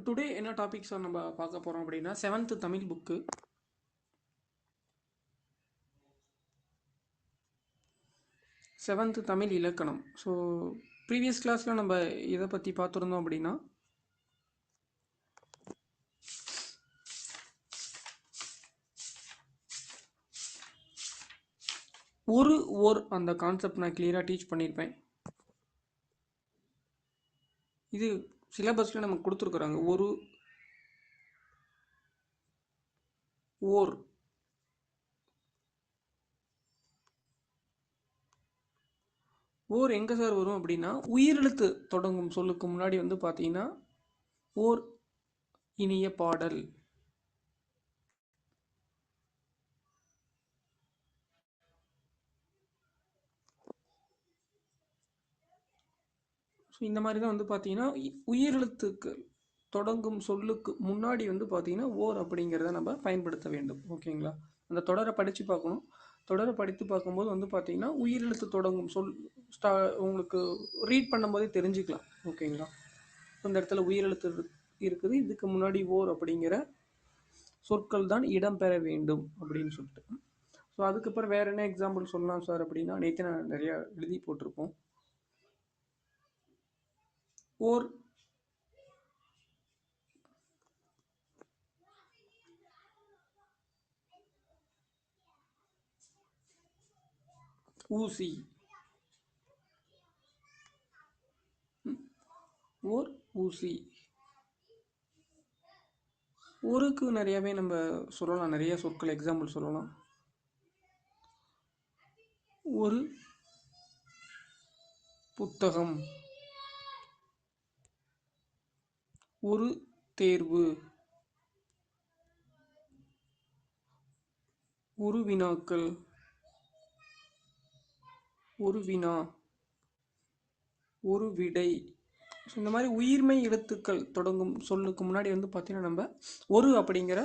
Today என்ன topics நம்ம பார்க்க போகிறோம் அப்படின்னா 7th Tamil book 7th Tamil இலக்கணம். ஸோ ப்ரீவியஸ் கிளாஸில் நம்ம இதை பற்றி பார்த்துருந்தோம் அப்படின்னா ஓர் அந்த கான்செப்ட் நான் கிளியராக டீச் பண்ணியிருப்பேன். இது சிலபஸில் நமக்கு கொடுத்துருக்குறாங்க. ஓர் எங்கே சார் வரும் அப்படின்னா உயிரெழுத்து தொடங்கும் சொல்லுக்கு முன்னாடி வந்து பார்த்தீங்கன்னா ஓர் இனிய பாடல். ஸோ இந்த மாதிரி தான் வந்து பார்த்தீங்கன்னா உயிரெழுத்துக்கு தொடங்கும் சொல்லுக்கு முன்னாடி வந்து பார்த்தீங்கன்னா ஓர் அப்படிங்கிறத நம்ம பயன்படுத்த வேண்டும். ஓகேங்களா? அந்த தொடரை படித்து பார்க்கணும். தொடரை படித்து பார்க்கும்போது வந்து பார்த்தீங்கன்னா உயிரெழுத்து தொடங்கும் சொல் உங்களுக்கு ரீட் பண்ணும்போதே தெரிஞ்சுக்கலாம். ஓகேங்களா? இந்த இடத்துல உயிரெழுத்து இருக்குது, இதுக்கு முன்னாடி ஓர் அப்படிங்கிற சொற்கள் தான் இடம்பெற வேண்டும் அப்படின்னு சொல்லிட்டு. ஸோ அதுக்கப்புறம் வேறு என்ன எக்ஸாம்பிள் சொல்லலாம் சார் அப்படின்னா, நேற்று நான் நிறையா எழுதி போட்டிருப்போம். ஓர் ஊசி, ஓர் ஊசி. ஊருக்கு நிறையாவே நம்ம சொல்லலாம், நிறைய சொற்கள் எக்ஸாம்பிள் சொல்லலாம். ஒரு புத்தகம், ஒரு தேர்வு, ஒரு வினாக்கள், ஒரு வினா, ஒரு விடை. ஸோ இந்த மாதிரி உயிர்மை எழுத்துக்கள் தொடங்கும் சொல்லுக்கு முன்னாடி வந்து பார்த்தீங்கன்னா நம்ம ஒரு அப்படிங்கிற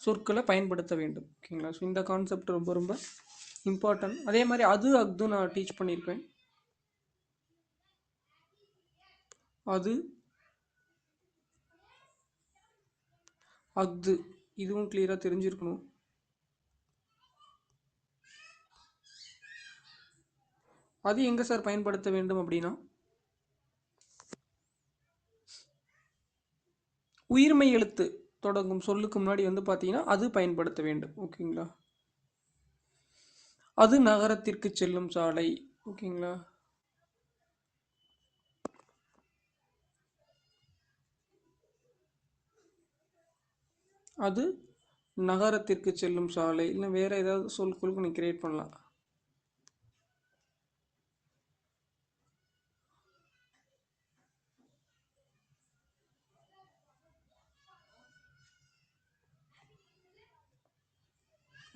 சொற்களை பயன்படுத்த வேண்டும். ஓகேங்களா? ஸோ இந்த கான்செப்ட் ரொம்ப ரொம்ப இம்பார்ட்டன்ட். அதே மாதிரி அது நான் டீச் பண்ணியிருப்பேன். அது அஃது இதுவும் கிளியராக தெரிஞ்சிருக்கணும். அது எங்கே சார் பயன்படுத்த வேண்டும் அப்படின்னா உயிர்மை எழுத்து தொடங்கும் சொல்லுக்கு முன்னாடி வந்து பார்த்தீங்கன்னா அது பயன்படுத்த வேண்டும். ஓகேங்களா? அது நகரத்திற்கு செல்லும் சாலை. ஓகேங்களா? அது நகரத்திற்கு செல்லும் சாலை. இல்லை வேறு ஏதாவது சொற்களுக்கு நீ கிரியேட் பண்ணலாம்.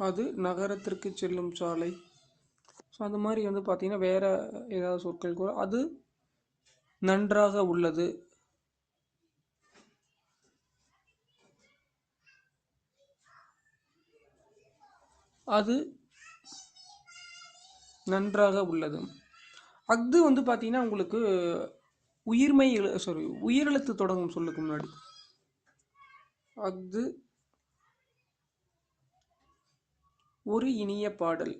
அது நகரத்திற்கு செல்லும் சாலை. ஸோ அது மாதிரி வந்து பார்த்தீங்கன்னா வேறு ஏதாவது சொற்கள் கூட அது நன்றாக உள்ளது. அது நன்றாக உள்ளது. அஃது வந்து பார்த்தீங்கன்னா உங்களுக்கு உயிரெழுத்து தொடங்கும் சொல்லுக்கு முன்னாடி அஃது ஒரு இனிய பாடல்.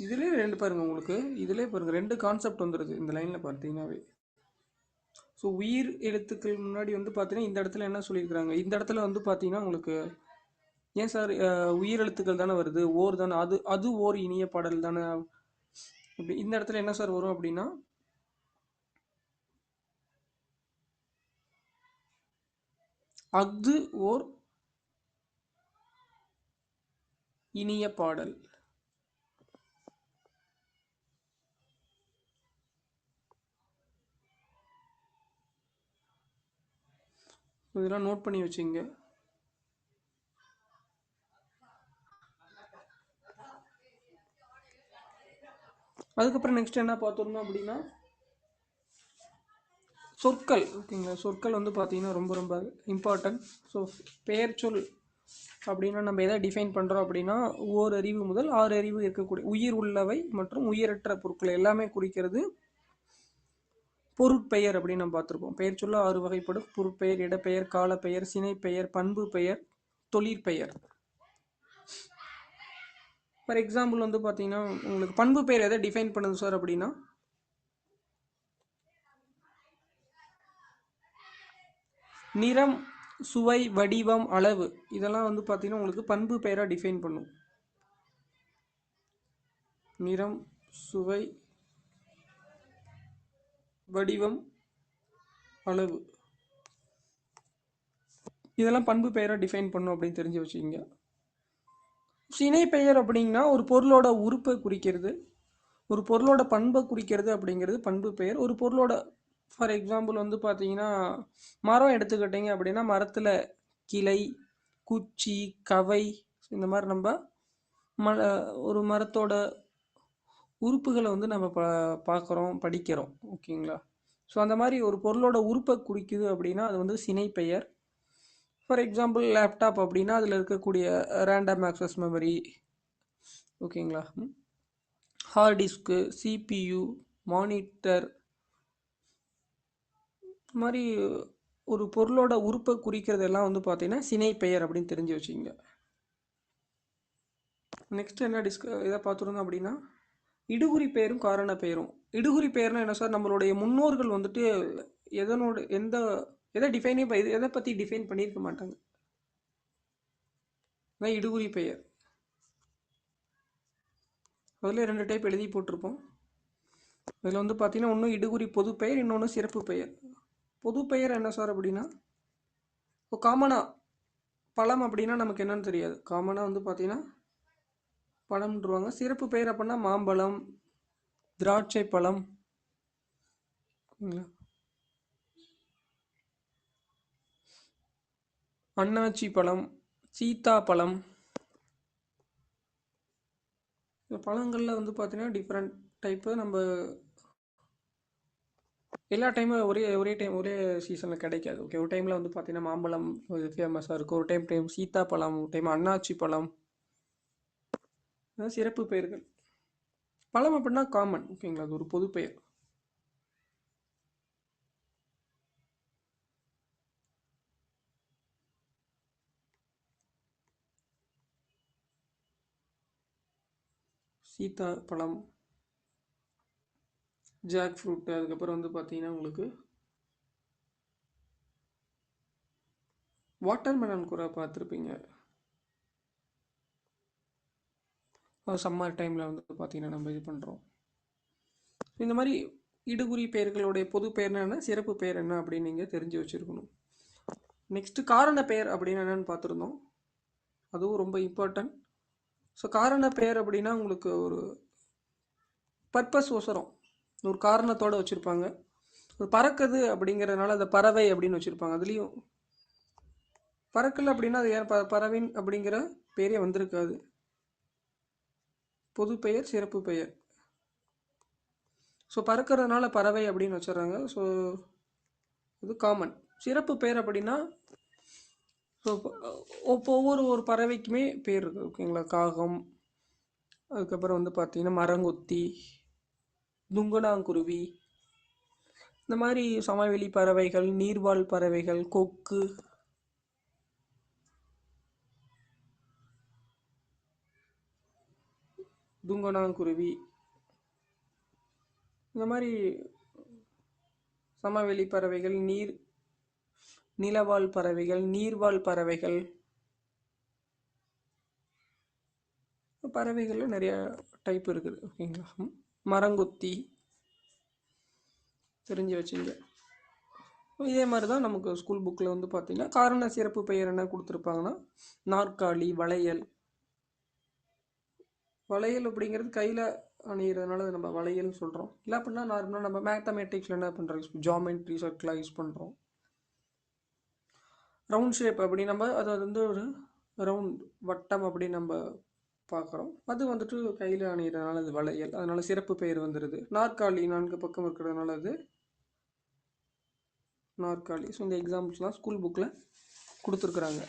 இதுலேயே ரெண்டு பாருங்க, உங்களுக்கு இதுலேயே பாருங்க ரெண்டு கான்செப்ட் வந்துடுது இந்த லைனில் பார்த்தீங்கன்னாவே. ஸோ உயிர் எழுத்துக்கள் முன்னாடி வந்து பார்த்தீங்கன்னா இந்த இடத்துல என்ன சொல்லியிருக்கிறாங்க, இந்த இடத்துல வந்து பார்த்தீங்கன்னா உங்களுக்கு ஏன் சார் உயிர் எழுத்துக்கள் தானே வருது, ஓர் தானே, அது ஓர் இனிய பாடல் தானே. இப்படி இந்த இடத்துல என்ன சார் வரும் அப்படின்னா அஃது ஓர் இனிய பாடல். இதெல்லாம் நோட் பண்ணி வச்சுங்க. அதுக்கப்புறம் நெக்ஸ்ட் என்ன பார்த்துருந்தோம் அப்படின்னா சொற்கள். ஓகேங்களா? சொற்கள் வந்து பார்த்தீங்கன்னா ரொம்ப ரொம்ப இம்பார்ட்டன்ட். ஸோ பெயர் சொல் அப்படின்னா நம்ம எதை டிஃபைன் பண்ணுறோம் அப்படின்னா ஓரறிவு முதல் 6 அறிவு இருக்கக்கூடிய உயிர் உள்ளவை மற்றும் உயிரற்ற பொருட்கள் எல்லாமே குறிக்கிறது பொருட்பெயர் அப்படின்னு நம்ம பார்த்துருப்போம். பெயர் சொல்ல 6 வகைப்படும்: பொருட்பெயர், இடப்பெயர், காலப்பெயர், சினைப்பெயர், பண்பு பெயர், தொழிற்பெயர். ஃபார் எக்ஸாம்பிள் வந்து பார்த்தீங்கன்னா உங்களுக்கு பண்பு பெயர் எதை டிஃபைன் பண்ணுது சார் அப்படின்னா நிறம், சுவை, வடிவம், அளவு இதெல்லாம் வந்து பார்த்தீங்கன்னா உங்களுக்கு பண்பு பெயராக டிஃபைன் பண்ணும். நிறம், சுவை, வடிவம், அளவு இதெல்லாம் பண்பு பெயராக டிஃபைன் பண்ணும் அப்படின்னு தெரிஞ்சு வச்சுக்கிங்க. சினை பெயர் அப்படின்னா ஒரு பொருளோட உறுப்பை குறிக்கிறது, ஒரு பொருளோட பண்பை குறிக்கிறது அப்படிங்கிறது பண்பு பெயர். ஒரு பொருளோட ஃபார் எக்ஸாம்பிள் வந்து பார்த்தீங்கன்னா மரம் எடுத்துக்கிட்டிங்க அப்படின்னா மரத்தில் கிளை, குச்சி, கவை இந்த மாதிரி நம்ம ஒரு மரத்தோட உறுப்புகளை வந்து நம்ம பார்க்குறோம், படிக்கிறோம். ஓகேங்களா? ஸோ அந்த மாதிரி ஒரு பொருளோட உறுப்பை குறிக்குது அப்படின்னா அது வந்து சினை பெயர். ஃபார் எக்ஸாம்பிள் லேப்டாப் அப்படின்னா அதில் இருக்கக்கூடிய ரேண்டம் ஆக்சஸ் மெமரி, ஓகேங்களா, ஹார்ட் டிஸ்க்கு, சிபியு, மானிட்டர், இந்த மாதிரி ஒரு பொருளோட உறுப்பை குறிக்கிறது எல்லாம் வந்து பார்த்தீங்கன்னா சினை பெயர் அப்படின்னு தெரிஞ்சு வச்சுங்க. நெக்ஸ்ட் என்ன இதை பார்த்துருந்தோம் அப்படின்னா இடுகுறி பெயரும் காரண பெயரும். இடுகுறி பெயர்னா என்ன சார், நம்மளுடைய முன்னோர்கள் வந்துட்டு எதை டிஃபைனே எதை பற்றி டிஃபைன் பண்ணியிருக்க மாட்டாங்க. அதான் இடுகுறி பெயர். அதில் 2 டைப் எழுதி போட்டிருப்போம். இதில் வந்து பார்த்தீங்கன்னா ஒன்று இடுகுறி பொது பெயர், இன்னொன்று சிறப்பு பெயர். பொது பெயர் என்ன சார் அப்படின்னா இப்போ காமனாக பழம் அப்படின்னா நமக்கு என்னன்னு தெரியாது, காமனாக வந்து பார்த்தீங்கன்னா பழம்ன்றுவாங்க. சிறப்பு பெயர் அப்படின்னா மாம்பழம், திராட்சை பழம், அன்னாச்சி பழம், சீத்தா பழம். பழங்களில் வந்து பார்த்தீங்கன்னா டிஃப்ரெண்ட் டைப்பு. நம்ம எல்லா டைமும் ஒரே சீசனில் கிடைக்காது. ஓகே, ஒரு டைமில் வந்து பார்த்தீங்கன்னா மாம்பழம் ஃபேமஸாக இருக்கும், ஒரு டைம் சீத்தா பழம், ஒரு டைம் அன்னாச்சி பழம். அதான் சிறப்பு பெயர்கள். பழம் அப்படின்னா காமன். ஓகேங்களா, அது ஒரு பொது பெயர். சீத்தா பழம், ஜாக் ஃப்ரூட்டு, அதுக்கப்புறம் வந்து பார்த்தீங்கன்னா உங்களுக்கு வாட்டர்மெலன் கூட பார்த்துருப்பீங்க. சம்மர் டைமில் வந்து பார்த்தீங்கன்னா நம்ம இது பண்ணுறோம். இந்த மாதிரி இடுகுறி பெயர்களுடைய பொது பெயர் என்ன, சிறப்பு பெயர் என்ன அப்படின்னு நீங்கள் தெரிஞ்சு வச்சுருக்கணும். நெக்ஸ்ட்டு காரண பெயர் அப்படின்னு என்னென்னு பார்த்துருந்தோம். அதுவும் ரொம்ப இம்பார்ட்டன்ட். ஸோ காரண பெயர் அப்படின்னா உங்களுக்கு ஒரு பர்பஸ் ஒசரம் ஒரு காரணத்தோடு வச்சுருப்பாங்க. பறக்குது அப்படிங்கிறதுனால அந்த பறவை அப்படின்னு வச்சுருப்பாங்க. அதுலேயும் பறக்கலை அப்படின்னா அது ஏன் பறவைன் அப்படிங்கிற பெயரே வந்திருக்காது. பொது பெயர், சிறப்பு பெயர். ஸோ பறக்கிறதுனால பறவை அப்படின்னு வச்சுட்றாங்க. ஸோ இது காமன். சிறப்பு பெயர் அப்படின்னா ஸோ ஒவ்வொரு பறவைக்குமே பேர் இருக்குது. ஓகேங்களா, காகம், அதுக்கப்புறம் வந்து பார்த்தீங்கன்னா மரங்கொத்தி, துங்கனாங்குருவி, இந்த மாதிரி சமவெளி பறவைகள், நீர்வாழ் பறவைகள், கொக்கு, துங்கனாங்குருவி, இந்த மாதிரி சமவெளி பறவைகள், நிலவாழ் பறவைகள், நீர்வாழ் பறவைகள், பறவைகளில் நிறைய டைப் இருக்குது. ஓகேங்களா, மரங்கொத்தி தெரிஞ்சு வச்சுங்க. இதே மாதிரி தான் நமக்கு ஸ்கூல் புக்கில் வந்து பார்த்தீங்கன்னா காரண சிறப்பு பெயர் என்ன கொடுத்துருப்பாங்கன்னா நாற்காலி, வளையல். வளையல் அப்படிங்கிறது கையில் அணிகிறதுனால நம்ம வளையல்னு சொல்கிறோம். இல்லை அப்படின்னா நார்மலாக நம்ம மேத்தமேட்டிக்ஸில் என்ன பண்ணுறோம், ஜாமெட்ரி சர்க்கிளாக யூஸ் பண்ணுறோம். ரவுண்ட் ஷேப் அப்படி நம்ம அதை வந்து ஒரு ரவுண்ட் வட்டம் அப்படி நம்ம பார்க்குறோம். அது வந்துட்டு கையில் அணிகிறதுனால அது வளையல், அதனால சிறப்பு பெயர் வந்துடுது. நாற்காலி 4 பக்கம் இருக்கிறதுனால அது நாற்காலி. ஸோ இந்த எக்ஸாம்பிள்ஸ்லாம் ஸ்கூல் புக்கில் கொடுத்துருக்குறாங்க.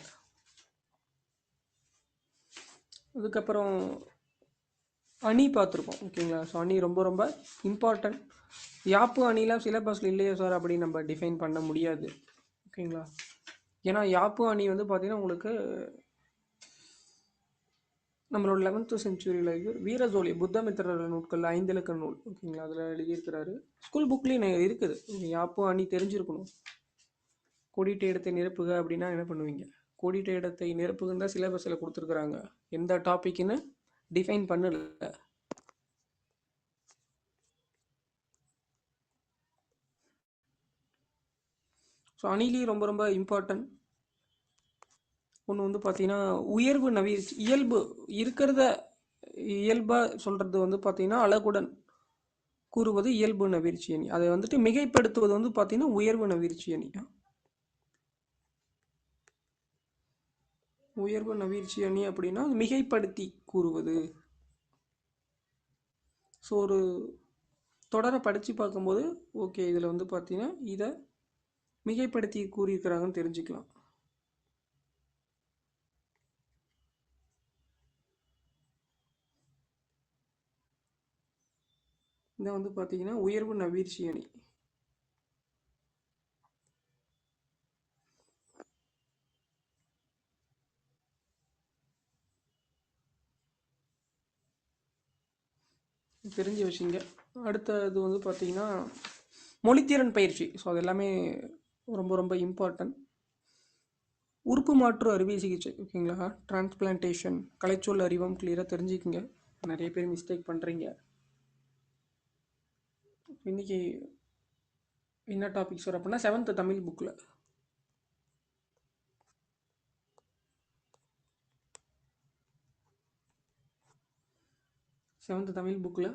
அதுக்கப்புறம் அணி பார்த்துருப்போம். ஓகேங்களா? ஸோ அணி ரொம்ப ரொம்ப இம்பார்ட்டன்ட். யாப்பு அணிலாம் சிலபஸில் இல்லையே சார் அப்படின்னு நம்ம டிஃபைன் பண்ண முடியாது. ஓகேங்களா? ஏன்னா யாப்பு அணி வந்து பார்த்திங்கன்னா உங்களுக்கு நம்மளோட 11th செஞ்சுரியில் வீரசோழி புத்தமித்திரர் நூட்கள் 5 இலக்க நூல். ஓகேங்களா? அதில் எழுதியிருக்கிறாரு. ஸ்கூல் புக்லேயும் இருக்குது. யாப்பு அணி தெரிஞ்சிருக்கணும். கோடிட்ட இடத்தை நிரப்புக அப்படின்னா என்ன பண்ணுவீங்க? கோடிட்ட இடத்தை நிரப்புகுன்னு தான் சிலபஸில் கொடுத்துருக்குறாங்க. எந்த டாபிக்னு டிஃபைன் பண்ணல. ஸோ அணிலேயும் ரொம்ப ரொம்ப இம்பார்ட்டன்ட் ஒன்று வந்து பார்த்தீங்கன்னா உயர்வு நவீர்ச்சி. இயல்பு இருக்கிறத இயல்பாக சொல்கிறது வந்து பார்த்தீங்கன்னா அழகுடன் கூறுவது இயல்பு நவீர்ச்சி அணி. அதை வந்துட்டு மிகைப்படுத்துவது வந்து பார்த்தீங்கன்னா உயர்வு நவீர்ச்சி அணி. உயர்வு நவீர்ச்சி அணி அப்படின்னா மிகைப்படுத்தி கூறுவது. ஸோ ஒரு தொடரை படித்து பார்க்கும்போது ஓகே இதில் வந்து பார்த்தீங்கன்னா இதை மிகைப்படுத்தி கூறியிருக்கிறாங்கன்னு தெரிஞ்சுக்கலாம். இதை வந்து பார்த்தீங்கன்னா உயர்வு நவீர்ச்சி அணி. தெரிஞ்சு வச்சுங்க. அடுத்தது வந்து பார்த்தீங்கன்னா மொழித்திறன் பயிற்சி. ஸோ அது எல்லாமே ரொம்ப ரொம்ப இம்பார்ட்டன்ட். உறுப்பு மாற்று அறுவை சிகிச்சை. ஓகேங்களா? டிரான்ஸ்பிளான்டேஷன், கலைச்சொல் அறிவம் கிளியராக தெரிஞ்சுக்குங்க. நிறைய பேர் மிஸ்டேக் பண்ணுறீங்க. இன்றைக்கி என்ன டாபிக்ஸ் வரும் அப்படின்னா 7th தமிழ் புக்கில் 7th தமிழ் புக்கில்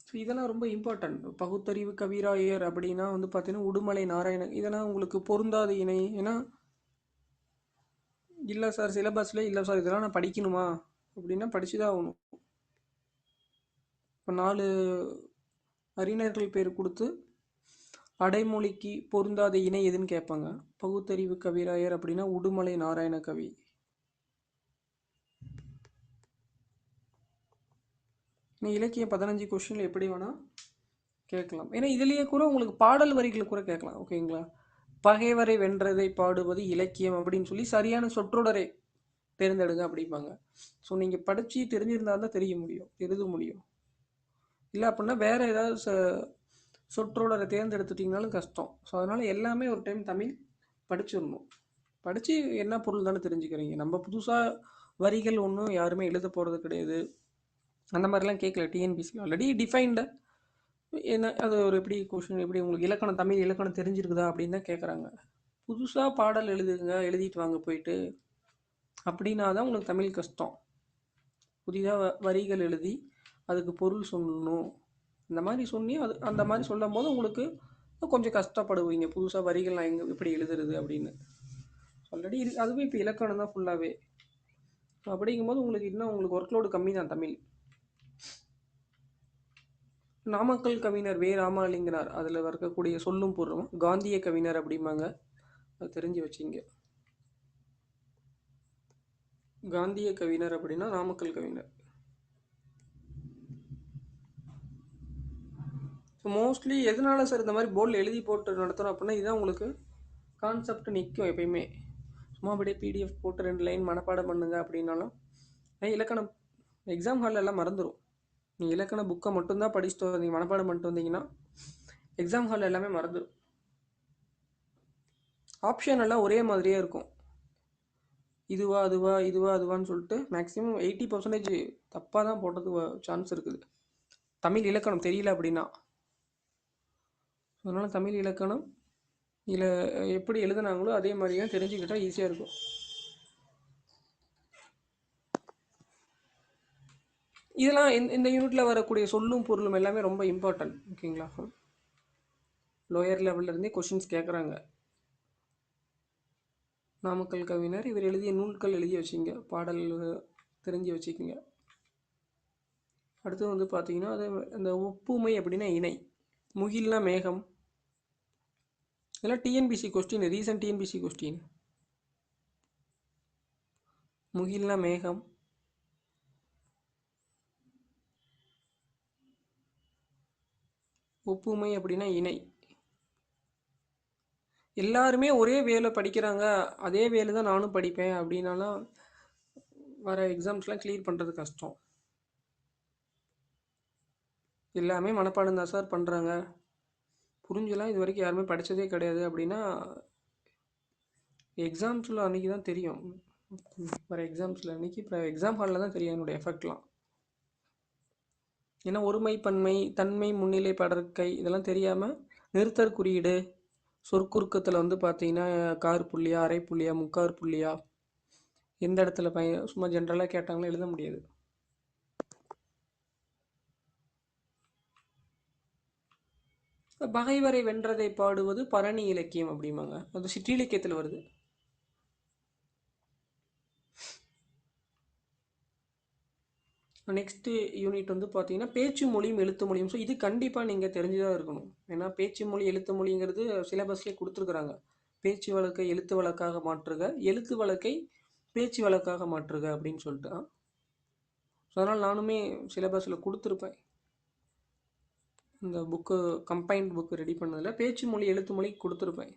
ஸோ இதெல்லாம் ரொம்ப இம்பார்ட்டன்ட். பகுத்தறிவு கவிராயர் அப்படின்னா வந்து பார்த்தீங்கன்னா உடுமலை நாராயணன். இதெல்லாம் உங்களுக்கு பொருந்தாத இணை. ஏன்னா இல்லை சார் சிலபஸில் இல்லை சார் இதெல்லாம் நான் படிக்கணுமா அப்படின்னா படித்து தான் ஆகணும். இப்போ 4 அறிஞர்கள் பேர் கொடுத்து அடைமொழிக்கு பொருந்தாத இணை எதுன்னு கேட்பாங்க. பகுத்தறிவு கவிராயர் அப்படின்னா உடுமலை நாராயண கவி. நீ இலக்கியம் 15 கொஸ்டினில் எப்படி வேணால் கேட்கலாம். ஏன்னா இதுலேயே கூட உங்களுக்கு பாடல் வரிகளை கூட கேட்கலாம். ஓகேங்களா? பகைவரை வென்றதை பாடுவது இலக்கியம் அப்படின்னு சொல்லி சரியான சொற்றொடரை தேர்ந்தெடுங்க அப்படிம்பாங்க. ஸோ நீங்கள் படித்து தெரிஞ்சிருந்தால் தான் தெரிய முடியும், எழுத முடியும். இல்லை அப்படின்னா வேறு ஏதாவது சொற்றொடரை தேர்ந்தெடுத்துட்டிங்கனாலும் கஷ்டம். ஸோ அதனால் எல்லாமே ஒரு டைம் தமிழ் படிச்சிடணும். படித்து என்ன பொருள் தானே தெரிஞ்சுக்கிறீங்க. நம்ம புதுசாக வரிகள் ஒன்றும் யாருமே எழுத போகிறது கிடையாது. அந்த மாதிரிலாம் கேட்கல. TNPSC already defined. என்ன அது ஒரு எப்படி கொஷின் எப்படி உங்களுக்கு இலக்கணம் தமிழ் இலக்கணம் தெரிஞ்சிருக்குதா அப்படின்னு தான் கேட்குறாங்க. புதுசாக பாடல் எழுதுங்க, எழுதிட்டு வாங்க போயிட்டு அப்படின்னா தான் உங்களுக்கு தமிழ் கஷ்டம். புதிதாக வரிகள் எழுதி அதுக்கு பொருள் சொல்லணும். இந்த மாதிரி சொன்னி அது அந்த மாதிரி சொல்லும் போது உங்களுக்கு கொஞ்சம் கஷ்டப்படுவீங்க. புதுசாக வரிகள் நான் எப்படி எழுதுறது அப்படின்னு. ஆல்ரெடி அதுவே இப்போ இலக்கணம் தான் ஃபுல்லாகவே. ஸோ அப்படிங்கும்போது உங்களுக்கு இன்னும் உங்களுக்கு ஒர்க்லோடு கம்மி தான் தமிழ். நாமக்கல் கவிஞர் வே ராமலிங்கனார் அதில் இருக்கக்கூடிய சொல்லும் பொருளும் காந்திய கவிஞர் அப்படிம்பாங்க. அது தெரிஞ்சு வச்சிங்க. காந்திய கவிஞர் அப்படின்னா நாமக்கல் கவிஞர். ஸோ மோஸ்ட்லி எதனால சார் இந்த மாதிரி போர்டில் எழுதி போட்டு நடத்துகிறோம் அப்படின்னா இதுதான் உங்களுக்கு கான்செப்ட் நிற்கும் எப்பயுமே. சும்மா அப்படியே பிடிஎஃப் போட்டு 2 லைன் மனப்பாடம் பண்ணுங்க அப்படின்னாலும் இலக்கணம் எக்ஸாம் ஹாலில் எல்லாம் மறந்துடும். நீங்கள் இலக்கண புக்கை மட்டும்தான் படிச்சுட்டு வந்தீங்க, மனப்பாடம் பண்ணிட்டு வந்தீங்கன்னா எக்ஸாம் ஹாலில் எல்லாமே மறந்துடும். ஆப்ஷன் எல்லாம் ஒரே மாதிரியே இருக்கும். இதுவா அதுவா இதுவா அதுவான்னு சொல்லிட்டு மேக்ஸிமம் 80% தப்பாக தான் போட்டதுக்கு சான்ஸ் இருக்குது. தமிழ் இலக்கணம் தெரியல அப்படின்னா. அதனால் தமிழ் இலக்கணம் இதில் எப்படி எழுதுனாங்களோ அதே மாதிரியே தெரிஞ்சுக்கிட்டால் ஈஸியாக இருக்கும். இதெல்லாம் இந்த யூனிட்டில் வரக்கூடிய சொல்லும் பொருளும் எல்லாமே ரொம்ப இம்பார்ட்டன்ட். ஓகேங்களா? லோயர் லெவல்லேருந்தே கொஷின்ஸ் கேட்குறாங்க. நாமக்கல் கவிஞர் இவர் எழுதிய நூல்கள் எழுதி வச்சிங்க, பாடல் தெரிஞ்சு வச்சுக்கிங்க. அடுத்து வந்து பார்த்தீங்கன்னா அது அந்த ஒப்புமை அப்படின்னா இணை, முகில்னா மேகம். இதெல்லாம் TNPSC question, recent TNPSC question. முகில்னா மேகம். ஒப்புமை அப்படின்னா இணை. எல்லாருமே ஒரே வேலை படிக்கிறாங்க, அதே வேலை தான் நானும் படிப்பேன் அப்படின்னாலாம் வர எக்ஸாம்ஸ்லாம் கிளியர் பண்ணுறது கஷ்டம். எல்லாமே மனப்பாடம் தான் சார் பண்ணுறாங்க, புரிஞ்சுலாம் இது வரைக்கும் யாருமே படித்ததே கிடையாது அப்படின்னா எக்ஸாம்ஸில் அன்றைக்கி தான் தெரியும். வர எக்ஸாம்ஸில் அன்றைக்கி இப்போ எக்ஸாம் ஹாலில் தான் தெரியும் என்னுடைய எஃபெக்ட்லாம். ஏன்னா ஒருமை பன்மை தன்மை முன்னிலை படற்கை இதெல்லாம் தெரியாமல் நிறுத்தற் குறியீடு சொற்குறுக்கத்தில் வந்து பார்த்தீங்கன்னா கார் புள்ளியா அரை புள்ளியா முக்கார் புள்ளியா எந்த இடத்துல சும்மா ஜென்ரலாக கேட்டாங்களும் எழுத முடியாது. பகைவரை வென்றதை பாடுவது பரணி இலக்கியம் அப்படிம்பாங்க, அது சிற்றிலக்கியத்தில் வருது. நெக்ஸ்ட்டு யூனிட் வந்து பார்த்தீங்கன்னா பேச்சு மொழியும் எழுத்து மொழியும். ஸோ இது கண்டிப்பாக நீங்கள் தெரிஞ்சுதான் இருக்கணும். ஏன்னா பேச்சு மொழி எழுத்து மொழிங்கிறது சிலபஸ்லேயே கொடுத்துருக்குறாங்க. பேச்சு வழக்கை எழுத்து வழக்காக மாற்றுக, எழுத்து வழக்கை பேச்சு வழக்காக மாற்றுக அப்படின்னு சொல்லிட்டு. ஸோ அதனால் நானுமே சிலபஸில் கொடுத்துருப்பேன். இந்த புக்கு கம்பைன்ட் புக்கு ரெடி பண்ணதில் பேச்சு மொழி எழுத்து மொழி கொடுத்துருப்பேன்.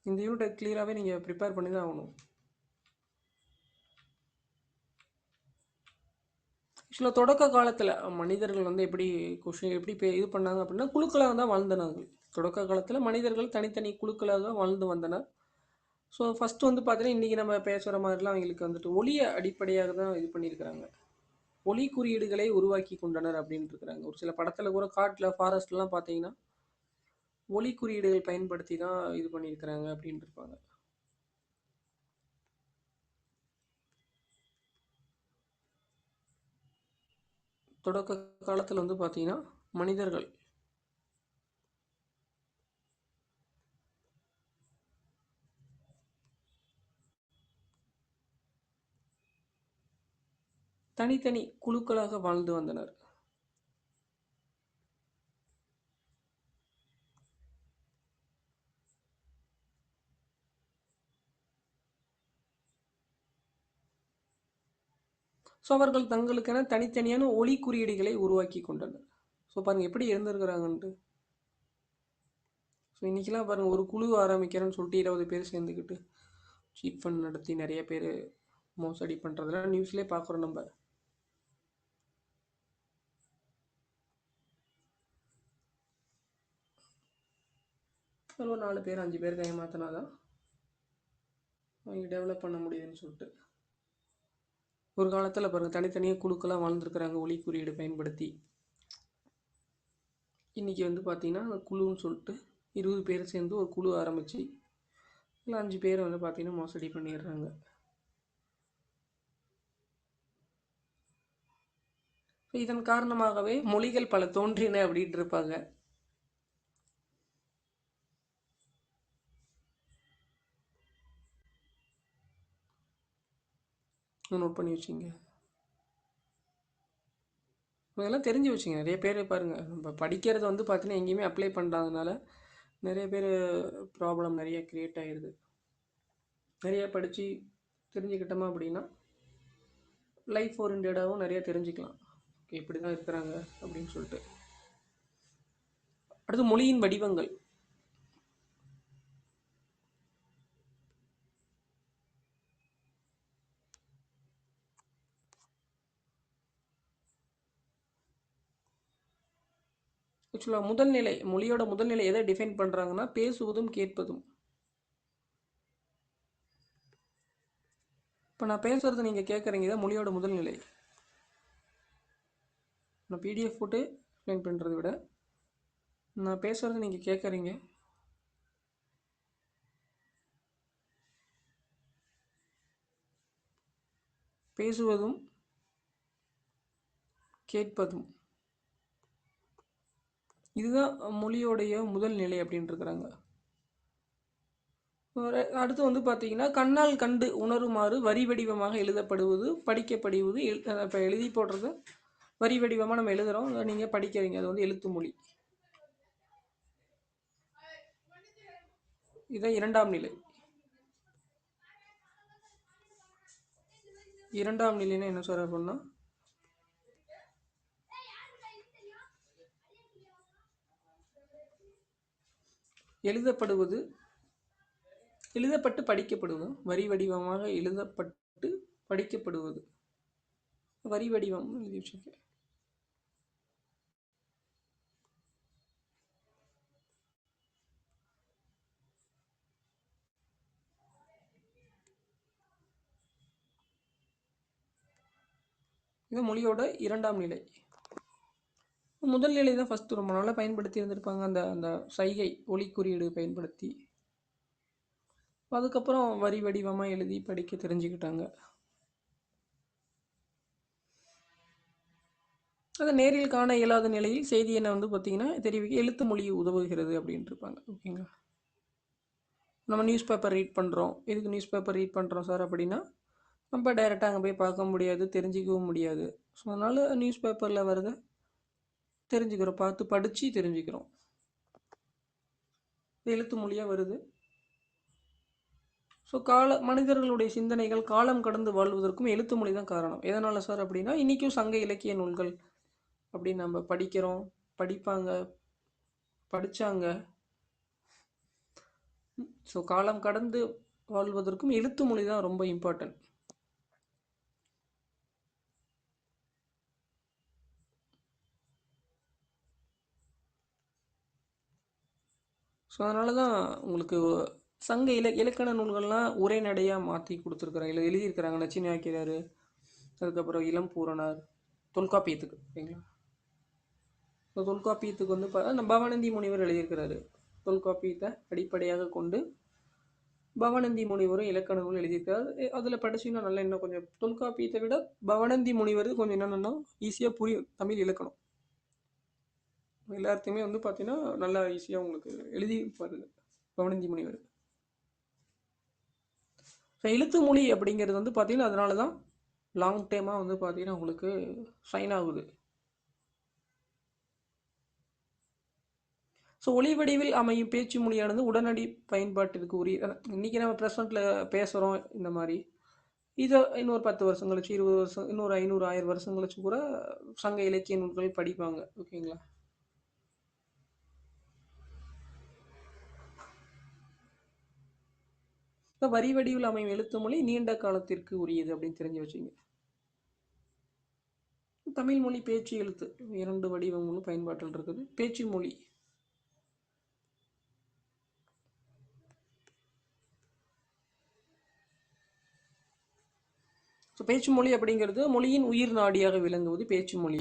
இந்த யூனிட்டை கிளியராகவே நீங்கள் ப்ரிப்பேர் பண்ணி தான் ஆகணும். ஆக்சுவலாக தொடக்க காலத்தில் மனிதர்கள் வந்து எப்படி இது பண்ணாங்க அப்படின்னா குழுக்களாக தான் வாழ்ந்தனாங்க. தொடக்க காலத்தில் மனிதர்கள் தனித்தனி குழுக்களாக வாழ்ந்து வந்தனர். ஸோ ஃபஸ்ட்டு வந்து பார்த்தீங்கன்னா இன்றைக்கி நம்ம பேசுகிற மாதிரிலாம் அவங்களுக்கு வந்துட்டு ஒளியை அடிப்படையாக தான் இது பண்ணியிருக்கிறாங்க. ஒளி குறியீடுகளை உருவாக்கி கொண்டனர் அப்படின்ட்டு இருக்கிறாங்க. ஒரு சில படத்தில் கூட காட்டில் ஃபாரஸ்ட்லாம் பார்த்தீங்கன்னா ஒளி குறியீடுகள் பயன்படுத்தி தான் இது பண்ணியிருக்கிறாங்க அப்படின்ட்டு இருப்பாங்க. தொடக்க காலத்தில் வந்து பார்த்தீங்கன்னா மனிதர்கள் தனித்தனி குழுக்களாக வாழ்ந்து வந்தனர். ஸோ அவர்கள் தங்களுக்கென தனித்தனியான ஒளி குறியீடுகளை உருவாக்கி கொண்டனர். ஸோ பாருங்கள் எப்படி இருந்திருக்கிறாங்கன்ட்டு. ஸோ இன்றைக்கெலாம் பாருங்கள் ஒரு குழு ஆரம்பிக்கிறேன்னு சொல்லிட்டு 20 பேர் சேர்ந்துக்கிட்டு சீட் ஃபண்ட் நடத்தி நிறைய பேர் மோசடி பண்ணுறதுலாம் நியூஸ்லேயே பார்க்குறோம் நம்ம. ஒரு 4 பேர் 5 பேர் கைமாத்தினா தான் அவங்க டெவலப் பண்ண முடியுதுன்னு சொல்லிட்டு. ஒரு காலத்தில் பாருங்கள் தனித்தனியாக குழுக்கெல்லாம் வாழ்ந்துருக்குறாங்க ஒளி குறியீடு பயன்படுத்தி. இன்றைக்கி வந்து பார்த்திங்கன்னா குழுன்னு சொல்லிட்டு 20 பேர் சேர்ந்து ஒரு குழு ஆரம்பித்து இல்லை 5 பேர் வந்து பார்த்திங்கன்னா மோசடி பண்ணிடுறாங்க. இதன் காரணமாகவே மொழிகள் பல தோன்றின அப்படின்ட்டு இருப்பாங்க. நோட் பண்ணி வச்சுங்க, இதெல்லாம் தெரிஞ்சு வச்சுங்க. நிறைய பேர் பாருங்கள் நம்ம படிக்கிறது வந்து பார்த்தீங்கன்னா எங்கேயுமே அப்ளை பண்ணுறதுனால நிறைய பேர் ப்ராப்ளம் நிறைய க்ரியேட் ஆகிடுது. நிறைய படித்து தெரிஞ்சுக்கிட்டோமா அப்படின்னா லைஃப் ஓரியன்டாகவும் நிறைய தெரிஞ்சுக்கலாம். ஓகே இப்படி தான் இருக்கிறாங்க அப்படின்னு சொல்லிட்டு. அடுத்து மொழியின் வடிவங்கள். ஆக்சுவலாக முதல்நிலை மொழியோட முதல்நிலை எதை டிஃபைன் பண்ணுறாங்கன்னா பேசுவதும் கேட்பதும். இப்போ நான் பேசுகிறது நீங்கள் கேட்குறீங்க, இதான் மொழியோட முதல்நிலை. நான் பிடிஎஃப் போட்டு எக்ஸ்பிளைன் பண்ணுறதை விட நான் பேசுகிறது நீங்கள் கேட்குறீங்க, பேசுவதும் கேட்பதும் இதுதான் மொழியோடைய முதல் நிலை அப்படின்ட்டு இருக்கிறாங்க. அடுத்து வந்து பார்த்தீங்கன்னா கண்ணால் கண்டு உணருமாறு வரி வடிவமாக எழுதப்படுவது படிக்கப்படுவது. இப்போ எழுதி போடுறது வரி வடிவமாக நம்ம எழுதுகிறோம், அதை நீங்கள் படிக்கிறீங்க, அது வந்து எழுத்து மொழி. இதான் இரண்டாம் நிலை. இரண்டாம் நிலைன்னா என்ன சார் அப்படின்னா, எழுதப்படுவது, எழுதப்பட்டு படிக்கப்படுவது, வரி வடிவமாக எழுதப்பட்டு படிக்கப்படுவது. வரி வடிவம் எழுதி வச்சிருக்கேன். இது மொழியோட இரண்டாம் நிலை. முதல் நிலை தான் ஃபஸ்ட்டு ரொம்ப நாளாக பயன்படுத்தி இருந்திருப்பாங்க, அந்த அந்த சைகை ஒலி குறியீடு பயன்படுத்தி. அதுக்கப்புறம் வரி வடிவமாக எழுதி படிக்க தெரிஞ்சுக்கிட்டாங்க. அதை நேரில் காண இயலாத நிலையில் செய்தி என்ன வந்து பார்த்திங்கன்னா தெரிவிக்க எழுத்து மொழி உதவுகிறது அப்படின்ட்டு இருப்பாங்க. ஓகேங்களா. நம்ம நியூஸ் பேப்பர் ரீட் பண்ணுறோம், எதுக்கு நியூஸ் பேப்பர் ரீட் பண்ணுறோம் சார் அப்படின்னா, நம்ம டைரெக்டாக அங்கே போய் பார்க்க முடியாது, தெரிஞ்சிக்கவும் முடியாது. ஸோ அதனால் நியூஸ் பேப்பரில் வரதை தெரிஞ்சுக்கிறோம், பார்த்து படித்து தெரிஞ்சுக்கிறோம். எழுத்து மொழியாக வருது. ஸோ மனிதர்களுடைய சிந்தனைகள் காலம் கடந்து வாழ்வதற்கும் எழுத்து மொழி தான் காரணம். எதனால் சார் அப்படின்னா, இன்றைக்கும் சங்க இலக்கிய நூல்கள் அப்படின்னு நம்ம படிக்கிறோம், படிப்பாங்க, படித்தாங்க. ஸோ காலம் கடந்து வாழ்வதற்கும் எழுத்து மொழி தான் ரொம்ப இம்பார்ட்டன்ட். ஸோ அதனால தான் உங்களுக்கு சங்க இலக்கண நூல்கள்லாம் உரைநடையாக மாற்றி கொடுத்துருக்குறாங்க, எழுதியிருக்கிறாங்க. நச்சினி ஆக்கிறார், அதுக்கப்புறம் இளம்பூரணர், தொல்காப்பியத்துக்கு. ஓகேங்களா. ஸோ தொல்காப்பியத்துக்கு வந்து நம்ம பவனந்தி முனிவர் எழுதியிருக்கிறாரு. தொல்காப்பியத்தை அடிப்படையாக கொண்டு பவனந்தி முனிவரும் இலக்கண நூல் எழுதியிருக்காரு. அதில் படிச்சிங்கன்னா நல்லா இன்னும் கொஞ்சம் தொல்காப்பியத்தை விட பவனந்தி முனிவர் கொஞ்சம் என்னென்னா ஈஸியாக புரியும் தமிழ் இலக்கணம். எல்லாத்தையுமே வந்து பார்த்தீங்கன்னா நல்லா ஈஸியாக உங்களுக்கு எழுதி பாருங்க பவனந்தி முனிவர். ஸோ எழுத்து மொழி அப்படிங்கிறது வந்து பார்த்தீங்கன்னா அதனால தான் லாங் டைமாக வந்து பார்த்தீங்கன்னா உங்களுக்கு ஷைன் ஆகுது. ஸோ ஒளி வடிவில் அமையும் பேச்சு மொழியானது உடனடி பயன்பாட்டிற்கு உரிய. இன்றைக்கி நம்ம ப்ரெசண்ட்டில் பேசுகிறோம் இந்த மாதிரி, இதை இன்னொரு 10 வருஷம் கழிச்சு, 20 வருஷம், இன்னொரு 500 1000 வருஷம் கழிச்சு கூட சங்க இலக்கிய நூல்கள் படிப்பாங்க. ஓகேங்களா. இப்போ வரி வடிவில் அமையும் எழுத்து மொழி நீண்ட காலத்திற்கு உரியது அப்படின்னு தெரிஞ்சு வச்சுங்க. தமிழ் மொழி பேச்சு எழுத்து இரண்டு வடிவங்களும் பயன்பாட்டில் இருக்குது. பேச்சு மொழி ஸோ பேச்சு மொழி அப்படிங்கிறது மொழியின் உயிர் நாடியாக விளங்குவது பேச்சு மொழி.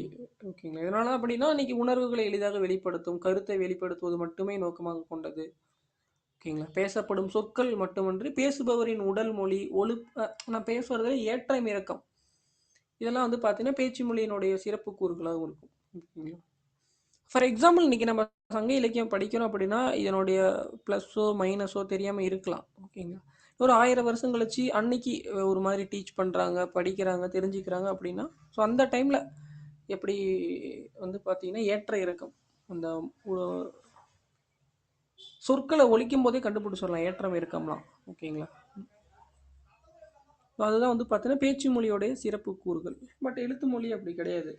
ஓகேங்களா. இதனால அப்படின்னா இன்னைக்கு உணர்வுகளை எளிதாக வெளிப்படுத்தும், கருத்தை வெளிப்படுத்துவது மட்டுமே நோக்கமாக கொண்டது. ஓகேங்களா. பேசப்படும் சொற்கள் மட்டுமன்றி பேசுபவரின் உடல் மொழி, நான் பேசுறதுல ஏற்றம் இறக்கம், இதெல்லாம் வந்து பார்த்தீங்கன்னா பேச்சு மொழியினுடைய சிறப்பு கூறுகளாகவும் இருக்கும். ஓகேங்களா. ஃபார் எக்ஸாம்பிள் இன்றைக்கி நம்ம சங்க இலக்கியம் படிக்கிறோம் அப்படின்னா இதனுடைய ப்ளஸ்ஸோ மைனஸோ தெரியாமல் இருக்கலாம். ஓகேங்களா. ஒரு 1000 வருஷம் கழிச்சு அன்னைக்கு ஒரு மாதிரி டீச் பண்ணுறாங்க, படிக்கிறாங்க, தெரிஞ்சுக்கிறாங்க அப்படின்னா ஸோ அந்த டைமில் எப்படி வந்து பார்த்தீங்கன்னா ஏற்ற இறக்கம், அந்த சொற்களை ஒழிக்கும் போதே கண்டுபிடிச்சிடலாம் ஏற்றம் இறக்கம்லாம். ஓகேங்களா. அதுதான் வந்து பார்த்தீங்கன்னா பேச்சு மொழியோடைய சிறப்பு கூறுகள். பட் எழுத்து மொழி அப்படி கிடையாது.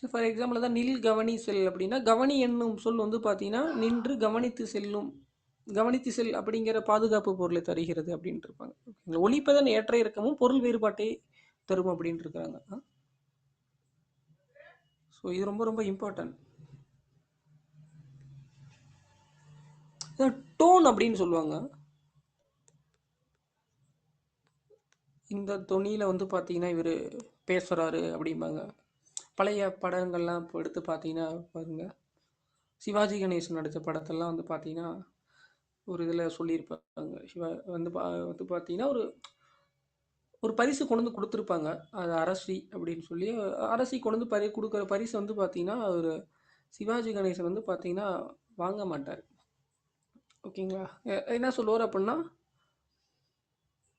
ஃபார் எக்ஸாம்பிள் தான் நில் கவனி செல் அப்படின்னா, கவனி என்னும் சொல் வந்து பார்த்தீங்கன்னா நின்று கவனித்து செல்லும், கவனித்து செல் அப்படிங்கிற பாதுகாப்பு பொருளை தருகிறது அப்படின்ட்டு இருப்பாங்க. ஓகேங்களா. ஒலிப்பதன் ஏற்ற இறக்கமும் பொருள் வேறுபாட்டை தரும் அப்படின்ட்டு இருக்காங்க. ஸோ இது ரொம்ப ரொம்ப இம்பார்ட்டன்ட். டோன் அப்படின்னு சொல்லுவாங்க. இந்த தொனியில் வந்து பார்த்தீங்கன்னா இவர் பேசுகிறாரு அப்படிம்பாங்க. பழைய படங்கள்லாம் இப்போ எடுத்து பார்த்தீங்கன்னா பாருங்கள், சிவாஜி கணேசன் நடித்த படத்தெல்லாம் வந்து பார்த்தீங்கன்னா ஒரு இதில் சொல்லியிருப்பாங்க. சிவா வந்து வந்து பார்த்தீங்கன்னா ஒரு ஒரு பரிசு கொண்டு வந்து கொடுத்துருப்பாங்க. அது அரசி அப்படின்னு சொல்லி, அரசி கொண்டு வந்து கொடுக்குற பரிசு வந்து பார்த்தீங்கன்னா ஒரு சிவாஜி கணேசன் வந்து பார்த்தீங்கன்னா வாங்க மாட்டார். ஓகேங்களா. என்ன சொல்லுவார் அப்படின்னா,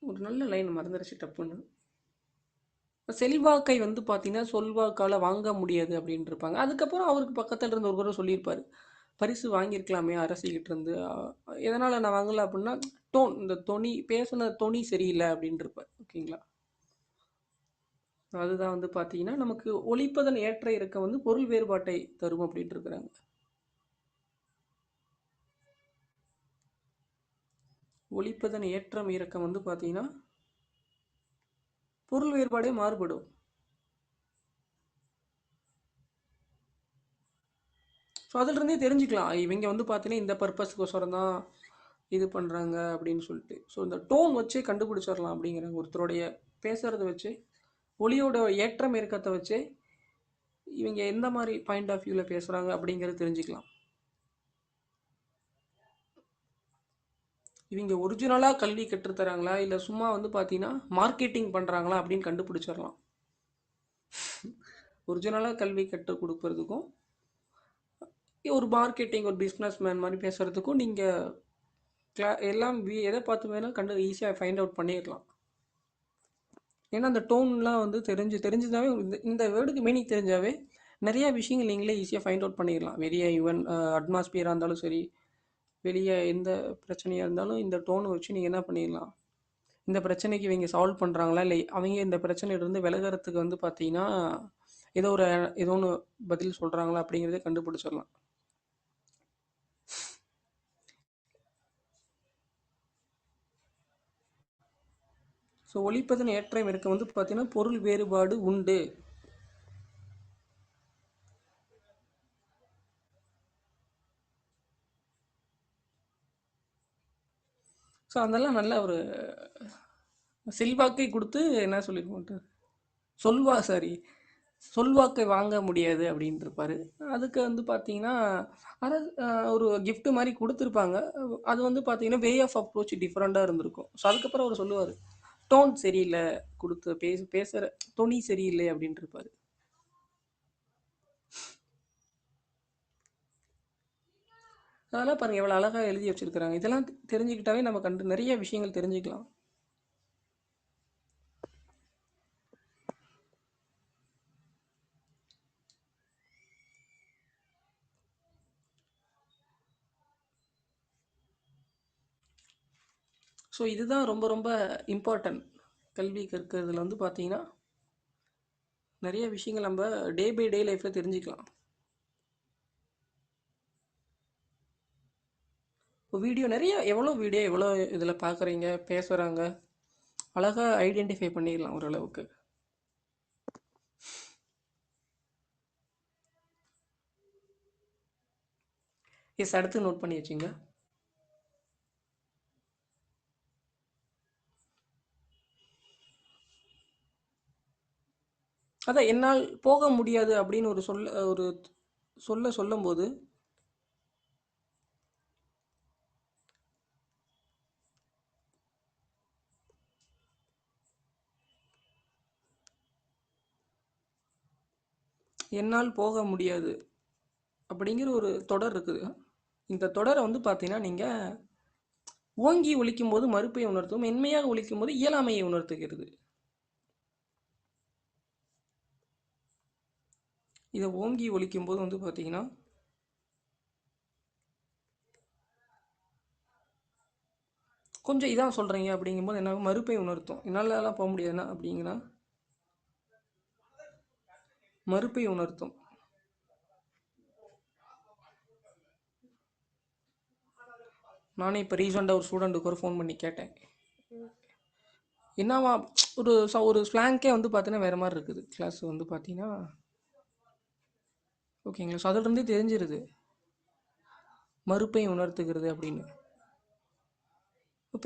ஒரு நல்ல லைன் மறந்துடுச்சு டப்புன்னு, செல்வாக்கை வந்து பார்த்தீங்கன்னா சொல்வாக்கால் வாங்க முடியாது அப்படின்ட்டு இருப்பாங்க. அதுக்கப்புறம் அவருக்கு பக்கத்தில் இருந்த ஒருவரை சொல்லியிருப்பார், பரிசு வாங்கியிருக்கலாமே அரசிக்கிட்ட இருந்து. எதனால் நான் வாங்கலை அப்படின்னா, டோன், இந்த தொனி, பேசுன தொனி சரியில்லை அப்படின்ட்டு இருப்பேன். ஓகேங்களா? அதுதான் வந்து பார்த்தீங்கன்னா நமக்கு ஒலிப்பதன் ஏற்ற இறக்கம் வந்து பொருள் வேறுபாட்டை தரும் அப்படின்ட்டு இருக்கிறாங்க. ஒலிப்பதன் ஏற்றம் இறக்கம் வந்து பார்த்தீங்கன்னா பொருள் வேறுபாடே மாறுபடும். ஸோ அதிலிருந்தே தெரிஞ்சுக்கலாம் இவங்க வந்து பார்த்தீங்கன்னா இந்த பர்பஸ்க்கோசரம் தான் இது பண்ணுறாங்க அப்படின்னு சொல்லிட்டு. ஸோ இந்த டோன் வச்சே கண்டுபிடிச்சிடலாம் அப்படிங்கிறாங்க. ஒருத்தருடைய பேசுகிறத வச்சு, ஒளியோட ஏற்றம் இறக்கத்தை வச்சு இவங்க எந்த மாதிரி பாயிண்ட் ஆஃப் வியூவில் பேசுகிறாங்க அப்படிங்கிறது தெரிஞ்சுக்கலாம். இவங்க ஒரிஜினலாக கல்வி கற்றுத்தராங்களா இல்லை சும்மா வந்து பார்த்தீங்கன்னா மார்க்கெட்டிங் பண்ணுறாங்களா அப்படின்னு கண்டுபிடிச்சிடலாம். ஒரிஜினலாக கல்வி கற்றுக் கொடுக்கறதுக்கும் ஒரு மார்க்கெட்டிங், ஒரு பிஸ்னஸ் மேன் மாதிரி பேசுகிறதுக்கும் நீங்கள் எல்லாம் எதை பார்த்து வேணால் ஈஸியாக ஃபைண்ட் அவுட் பண்ணிடலாம். ஏன்னா அந்த டோன்லாம் வந்து தெரிஞ்சுதாவே இந்த வேர்டுக்கு மீனிங் தெரிஞ்சாவே நிறையா விஷயங்கள் நீங்களே ஈஸியாக ஃபைண்ட் அவுட் பண்ணிடலாம். வெளியே ஈவன் அட்மாஸ்பியராக இருந்தாலும் சரி, வெளியே எந்த பிரச்சனையாக இருந்தாலும் இந்த டோனை வச்சு நீங்கள் என்ன பண்ணிடலாம், இந்த பிரச்சனைக்கு இவங்க சால்வ் பண்ணுறாங்களா இல்லை அவங்க இந்த பிரச்சனையிலேருந்து விலகிறதுக்கு வந்து பார்த்தீங்கன்னா ஏதோ ஒன்று பதில் சொல்கிறாங்களா அப்படிங்கிறத கண்டுபிடிச்சிடலாம். ஸோ ஒலிப்பதன் ஏற்றம் இருக்க வந்து பார்த்தீங்கன்னா பொருள் வேறுபாடு உண்டு. ஸோ அதெல்லாம் நல்ல ஒரு செல்வாக்கை கொடுத்து என்ன சொல்லியிருக்கோம், சொல்வாக்கை வாங்க முடியாது அப்படின்ட்டு இருப்பாரு. அதுக்கு வந்து பார்த்தீங்கன்னா அதாவது ஒரு gift மாதிரி கொடுத்துருப்பாங்க. அது வந்து பார்த்தீங்கன்னா வே ஆஃப் அப்ரோச் டிஃப்ரெண்ட்டாக இருந்திருக்கும். ஸோ அதுக்கப்புறம் அவர் சொல்லுவார், டோன் சரியில்லை, கொடுத்து பேசுகிற தொனி சரியில்லை அப்படின்ட்டு இருப்பாரு. அதெல்லாம் பாருங்கள் எவ்வளோ அழகாக எழுதி வச்சிருக்கிறாங்க. இதெல்லாம் தெரிஞ்சுக்கிட்டாவே நம்ம நிறைய விஷயங்கள் தெரிஞ்சுக்கலாம். ஸோ இதுதான் ரொம்ப ரொம்ப இம்பார்ட்டன்ட். கல்வி கற்கிறதுல வந்து பார்த்தீங்கன்னா நிறைய விஷயங்கள் நம்ம டே பை டே லைஃப்பில் தெரிஞ்சுக்கலாம். இப்போ எவ்வளோ வீடியோ எவ்வளோ இதில் பார்க்குறீங்க, பேசுகிறாங்க, அழகாக ஐடென்டிஃபை பண்ணிடலாம் ஓரளவுக்கு. எஸ், அடுத்து நோட் பண்ணி வச்சுங்க. அதான் என்னால் போக முடியாது அப்படின்னு ஒரு சொல்லும்போது என்னால் போக முடியாது அப்படிங்கிற ஒரு தொடர் இருக்குது. இந்த தொடரை வந்து பார்த்தீங்கன்னா நீங்கள் ஓங்கி ஒலிக்கும் போது மறுப்பை உணர்த்தும், மென்மையாக ஒலிக்கும் போது இயலாமையை உணர்த்துகிறது. இதை ஓங்கி ஒலிக்கும் போது வந்து பார்த்தீங்கன்னா கொஞ்சம் இதான் சொல்கிறீங்க அப்படிங்கும்போது என்ன மறுப்பை உணர்த்தும். என்னாலலாம் போக முடியாதுன்னா அப்படிங்கன்னா மறுப்பை உணர்த்தும். நானே இப்போ ரீசெண்டாக ஒரு ஸ்டூடெண்ட்டுக்கு ஒரு ஃபோன் பண்ணி கேட்டேன், என்னவா ஒரு ஸ்லாங்கே வந்து பார்த்தீங்கன்னா வேறு மாதிரி இருக்குது கிளாஸ் வந்து பார்த்தீங்கன்னா. ஓகேங்களா? ஸோ அதிலிருந்தே தெரிஞ்சிருது மறுப்பை உணர்த்துகிறது அப்படின்னு.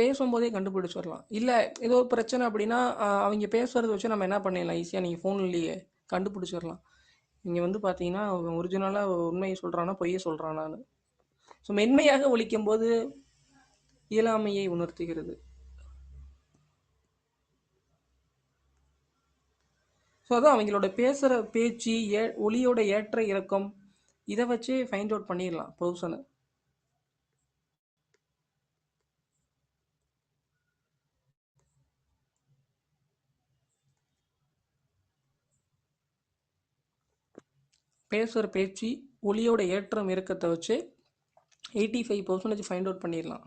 பேசும்போதே கண்டுபிடிச்சிடலாம். இல்லை ஏதோ பிரச்சனை அப்படின்னா அவங்க பேசுகிறத வச்சு நம்ம என்ன பண்ணிடலாம், ஈஸியாக நீங்கள் ஃபோன்லேயே கண்டுபிடிச்சிடலாம். இங்கே வந்து பார்த்தீங்கன்னா ஒரிஜினலாக உண்மையை சொல்கிறானா பொய்யை சொல்கிறானான்னு. ஸோ மென்மையாக ஒலிக்கும் போது இயலாமையை உணர்த்துகிறது. ஸோ அதான் அவங்களோட பேசுகிற பேச்சு, ஒலியோட ஏற்ற இறக்கம், இதை வச்சே ஃபைண்ட் அவுட் பண்ணிடலாம் பர்சனை. பேசுகிற பேச்சு, ஒலியோட ஏற்றம் இறக்கத்தை வச்சு 85% ஃபைண்ட் அவுட் பண்ணிடலாம்.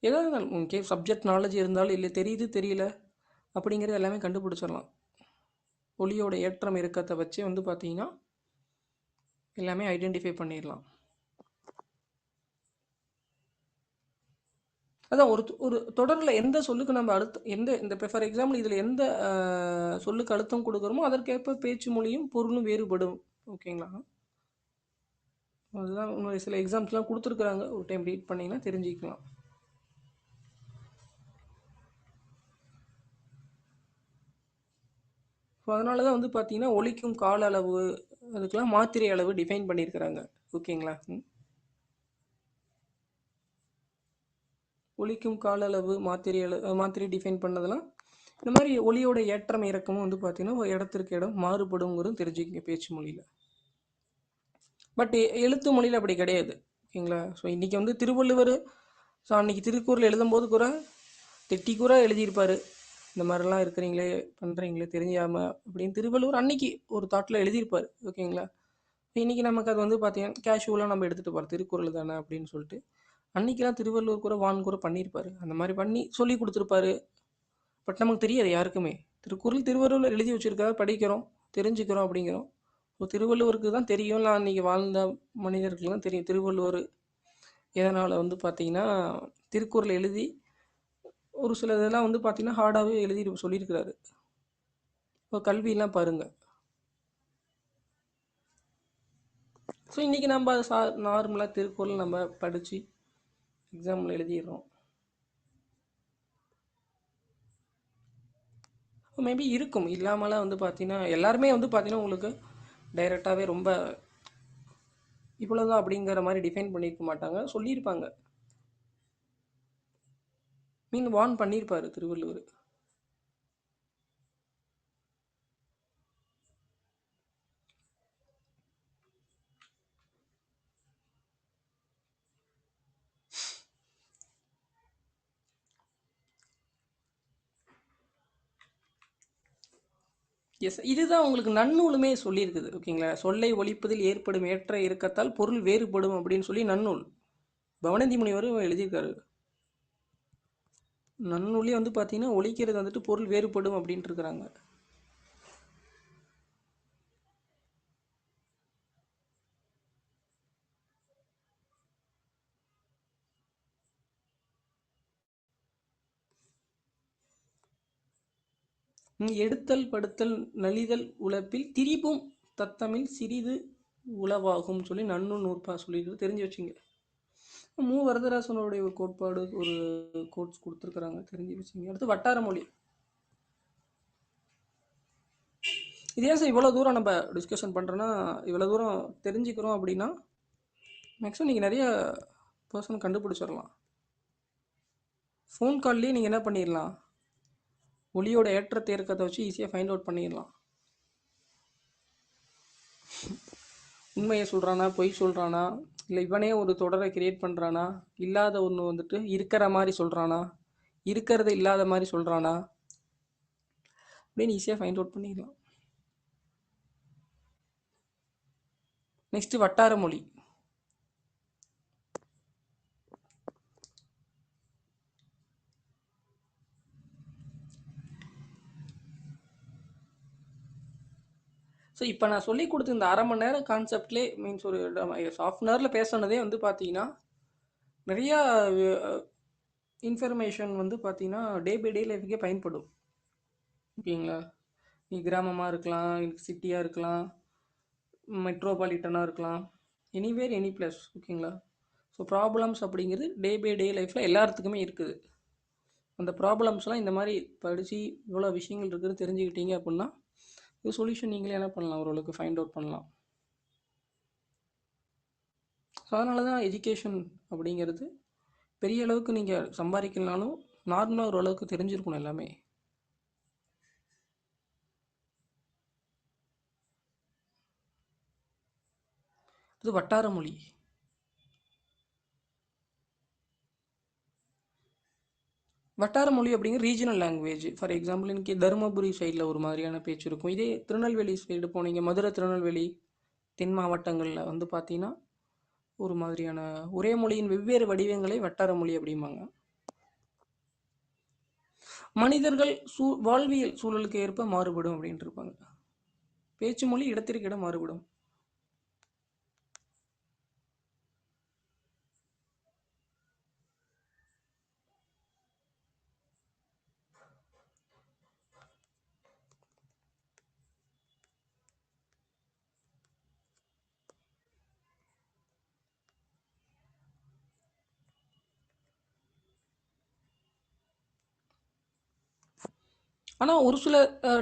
ஏதாவது இருந்தாலும் ஓகே, சப்ஜெக்ட் நாலேஜ் இருந்தாலும் இல்லை, தெரியுது தெரியல அப்படிங்கிறது எல்லாமே கண்டுபிடிச்சிடலாம். ஒளியோட ஏற்றம் இறக்கத்தை வச்சு வந்து பார்த்தீங்கன்னா எல்லாமே ஐடென்டிஃபை பண்ணிடலாம். அதான் ஒரு தொடரில் எந்த சொல்லுக்கு நம்ம அழுத்தம், இந்த இப்போ ஃபார் எக்ஸாம்பிள் இதில் எந்த சொல்லுக்கு அழுத்தம் கொடுக்குறோமோ அதற்கேற்ப பேச்சு மொழியும் பொருளும் வேறுபடும். ஓகேங்களா? அதுதான் சில எக்ஸாம்ஸ்லாம் கொடுத்துருக்குறாங்க, ஒரு டைம் ரீட் பண்ணிங்கன்னா தெரிஞ்சுக்கலாம். ஸோ அதனால தான் வந்து பார்த்தீங்கன்னா ஒலிக்கும் கால அளவு அதுக்கெலாம் மாத்திரை அளவு டிஃபைன் பண்ணியிருக்கிறாங்க. ஓகேங்களா? ஒலிக்கும் கால அளவு மாத்திரை டிஃபைன் பண்ணதெல்லாம் இந்த மாதிரி ஒலியோட ஏற்றம் இறக்கமும் வந்து பார்த்தீங்கன்னா ஒரு இடத்திற்கு இடம் மாறுபடுங்கிறதும் தெரிஞ்சுக்கங்க பேச்சு மொழியில். பட் எழுத்து மொழியில் அப்படி கிடையாது. ஓகேங்களா? ஸோ இன்றைக்கி வந்து திருவள்ளுவர் ஸோ அன்றைக்கி திருக்குறள் எழுதும்போது கூட திட்டி கூட எழுதியிருப்பார், இந்த மாதிரிலாம் இருக்கிறீங்களே பண்ணுறீங்களே தெரியாமல் அப்படின்னு திருவள்ளுவர் அன்னைக்கு ஒரு தாட்டில் எழுதியிருப்பார். ஓகேங்களா? இன்றைக்கி நமக்கு அது வந்து பார்த்தீங்கன்னா கேஷுவலாக நம்ம எடுத்துகிட்டு போகிறோம், திருக்குறள் தானே அப்படின்னு சொல்லிட்டு. அன்றைக்கெலாம் திருவள்ளுவர் கூட வான் கூட பண்ணியிருப்பார், அந்த மாதிரி பண்ணி சொல்லி கொடுத்துருப்பாரு. பட் நமக்கு தெரியாது யாருக்குமே. திருவள்ளுவர் எழுதி வச்சுருக்காரு, படிக்கிறோம், தெரிஞ்சுக்கிறோம் அப்படிங்கிறோம். ஸோ திருவள்ளுவருக்கு தான் தெரியும், நான் அன்றைக்கி வாழ்ந்த மனிதர்களுக்கு தான் தெரியும் திருவள்ளுவர் எதனால் வந்து பார்த்திங்கன்னா திருக்குறள் எழுதி ஒரு சில இதெல்லாம் வந்து பார்த்திங்கன்னா ஹார்டாகவே எழுதி சொல்லியிருக்கிறாரு. இப்போ கல்வியெலாம் பாருங்கள். ஸோ இன்றைக்கி நம்ம நார்மலாக திருக்குறள் நம்ம படித்து எக்ஸாமில் எழுதிடுறோம். மேபி இருக்கும், இல்லாமலாம் வந்து பார்த்தீங்கன்னா எல்லாருமே வந்து பார்த்தீங்கன்னா உங்களுக்கு டைரெக்டாகவே ரொம்ப இவ்வளோதான் அப்படிங்கிற மாதிரி டிஃபைன் பண்ணியிருக்க மாட்டாங்க, சொல்லியிருப்பாங்க. வார்ன் பண்ணியிருப்பார் திருவள்ளுவர். எஸ், இதுதான் உங்களுக்கு நன்னூலுமே சொல்லியிருக்குது. ஓகேங்களா? சொல்லை ஒழிப்பதில் ஏற்படும் ஏற்ற இறக்கத்தால் பொருள் வேறுபடும் அப்படின்னு சொல்லி நன்னூல் பவனந்தி முனிவரும் எழுதியிருக்காரு. நன்னூலே வந்து பார்த்தீங்கன்னா ஒழிக்கிறது வந்துட்டு பொருள் வேறுபடும் அப்படின்ட்டு இருக்கிறாங்க. எடுத்தல் படுத்தல் நலிதல் உழைப்பில் திரிபும் தத்தமில் சிறிது உளவாகும் சொல்லி நன்னூல் நூற்பா சொல்லியிருக்கு, தெரிஞ்சு வச்சுங்க. வரதராசனுடைய ஒரு கோட்பாடு, ஒரு கோட்ஸ் கொடுத்துருக்குறாங்க, தெரிஞ்சு வச்சுங்க. அடுத்து வட்டார மொழி. இதே சார் இவ்வளோ தூரம் நம்ம டிஸ்கஷன் பண்ணுறோன்னா, இவ்வளோ தூரம் தெரிஞ்சுக்கிறோம் அப்படின்னா மேக்ஸிமம் நீங்கள் நிறைய பர்சன் கண்டுபிடிச்சிடலாம். ஃபோன் கால்லேயே நீங்கள் என்ன பண்ணிடலாம், ஒளியோட ஏற்றத்தை இறக்கத்தை வச்சு ஈஸியாக ஃபைண்ட் அவுட் பண்ணிடலாம். உண்மையை சொல்கிறானா, பொய் சொல்கிறானா, இல்லை இவனே ஒரு தொடரை கிரியேட் பண்ணுறானா, இல்லாத ஒன்று வந்துட்டு இருக்கிற மாதிரி சொல்கிறானா, இருக்கிறத இல்லாத மாதிரி சொல்கிறானா அப்படின்னு ஈஸியாக ஃபைண்ட் அவுட் பண்ணிடலாம். நெக்ஸ்ட்டு வட்டார மொழி. ஸோ இப்போ நான் சொல்லி கொடுத்த இந்த அரை மணி நேரம் கான்செப்ட்லே மீன்ஸ் ஒரு ஹாஃப் அன் ஹவரில் பேசுனதே வந்து பார்த்தீங்கன்னா நிறையா இன்ஃபர்மேஷன் வந்து பார்த்தீங்கன்னா டே பை டே லைஃபுக்கே பயன்படும். ஓகேங்களா? நீ கிராமமாக இருக்கலாம், சிட்டியாக இருக்கலாம், மெட்ரோபாலிட்டனாக இருக்கலாம், எனிவேர் எனி பிளேஸ். ஓகேங்களா? ஸோ ப்ராப்ளம்ஸ் அப்படிங்கிறது டே பை டே லைஃப்பில் எல்லாத்துக்குமே இருக்குது. அந்த ப்ராப்ளம்ஸ்லாம் இந்த மாதிரி படித்து இவ்வளோ விஷயங்கள் இருக்குதுன்னு தெரிஞ்சுக்கிட்டீங்க அப்படின்னா இது சொல்யூஷன் நீங்களே என்ன பண்ணலாம், ஓரளவுக்கு ஃபைண்ட் அவுட் பண்ணலாம். ஸோ அதனால தான் எஜுகேஷன் அப்படிங்கிறது பெரிய அளவுக்கு நீங்கள் சம்பாதிக்கலனாலும் நார்மலாக ஓரளவுக்கு தெரிஞ்சிருக்கணும் எல்லாமே. அது வட்டார மொழி. வட்டார மொழி அப்படிங்கிற ரீஜனல் லாங்குவேஜ். ஃபார் எக்ஸாம்பிள் இன்னைக்கு தருமபுரி சைடில் ஒரு மாதிரியான பேச்சு இருக்கும். இதே திருநெல்வேலி சைடு போனீங்க, மதுரை திருநெல்வேலி தென் மாவட்டங்களில் வந்து பார்த்தீங்கன்னா ஒரு மாதிரியான ஒரே மொழியின் வெவ்வேறு வடிவங்களை வட்டார மொழி அப்படிம்பாங்க. மனிதர்கள் வாழ்வியல் சூழலுக்கு ஏற்ப மாறுபடும் அப்படின்ட்டு இருப்பாங்க. பேச்சு மொழி இடத்திற்கு இடம் மாறுபடும். ஆனால் ஒரு சில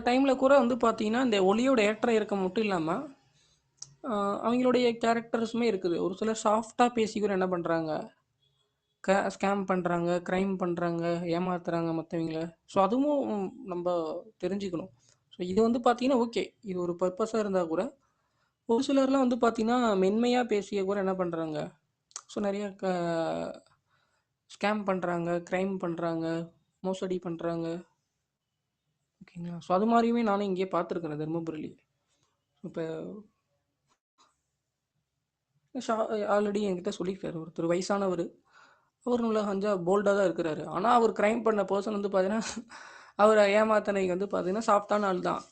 டைமில் கூட வந்து பார்த்தீங்கன்னா இந்த ஒளியோட ஏற்ற இறக்கம் மட்டும் இல்லாமல் அவங்களுடைய கேரக்டர்ஸுமே இருக்குது. ஒரு சிலர் சாஃப்டாக பேசி கூட என்ன பண்ணுறாங்க, ஸ்கேம் பண்ணுறாங்க, க்ரைம் பண்ணுறாங்க, ஏமாத்துறாங்க மற்றவங்கள. ஸோ அதுவும் நம்ம தெரிஞ்சுக்கணும். ஸோ இது வந்து பார்த்தீங்கன்னா ஓகே, இது ஒரு பர்பஸாக இருந்தால் கூட ஒரு சிலர்லாம் வந்து பார்த்தீங்கன்னா மென்மையாக பேசிய கூட என்ன பண்ணுறாங்க, ஸோ நிறைய ஸ்கேம் பண்ணுறாங்க, க்ரைம் பண்ணுறாங்க, மோசடி பண்ணுறாங்க. ஓகேங்களா? ஸோ அது மாதிரியுமே நானும் இங்கேயே பார்த்துருக்குறேன் தருமபுரியிலே. இப்போ ஷா ஆல்ரெடி என்கிட்ட சொல்லியிருக்காரு ஒருத்தர் வயசானவர். அவர் நல்லா போல்டாக தான் இருக்கிறாரு. ஆனால் அவர் க்ரைம் பண்ண பர்சன் வந்து பார்த்தீங்கன்னா அவரை ஏமாத்தனைக்கு வந்து பார்த்தீங்கன்னா சாஃப்டான ஆள் தான்.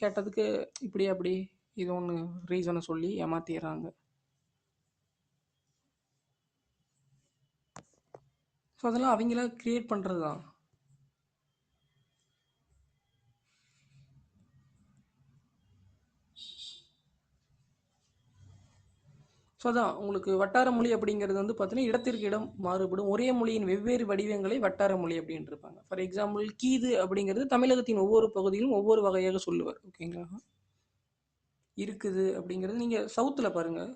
கேட்டதுக்கு இப்படி அப்படி இது ஒன்று ரீசனை சொல்லி ஏமாத்திடுறாங்க. ஸோ அதெல்லாம் அவங்களா கிரியேட் பண்ணுறது தான். ஸோ அதான் உங்களுக்கு வட்டார மொழி அப்படிங்கிறது வந்து பார்த்தீங்கன்னா இடத்திற்கு இடம் மாறுபடும். ஒரே மொழியின் வெவ்வேறு வடிவங்களை வட்டார மொழி அப்படின்னு இருப்பாங்க. ஃபார் எக்ஸாம்பிள் கீது அப்படிங்கிறது தமிழகத்தின் ஒவ்வொரு பகுதியிலும் ஒவ்வொரு வகையாக சொல்லுவார். ஓகேங்களா? இருக்குது அப்படிங்கிறது நீங்கள் சவுத்தில் பாருங்கள்.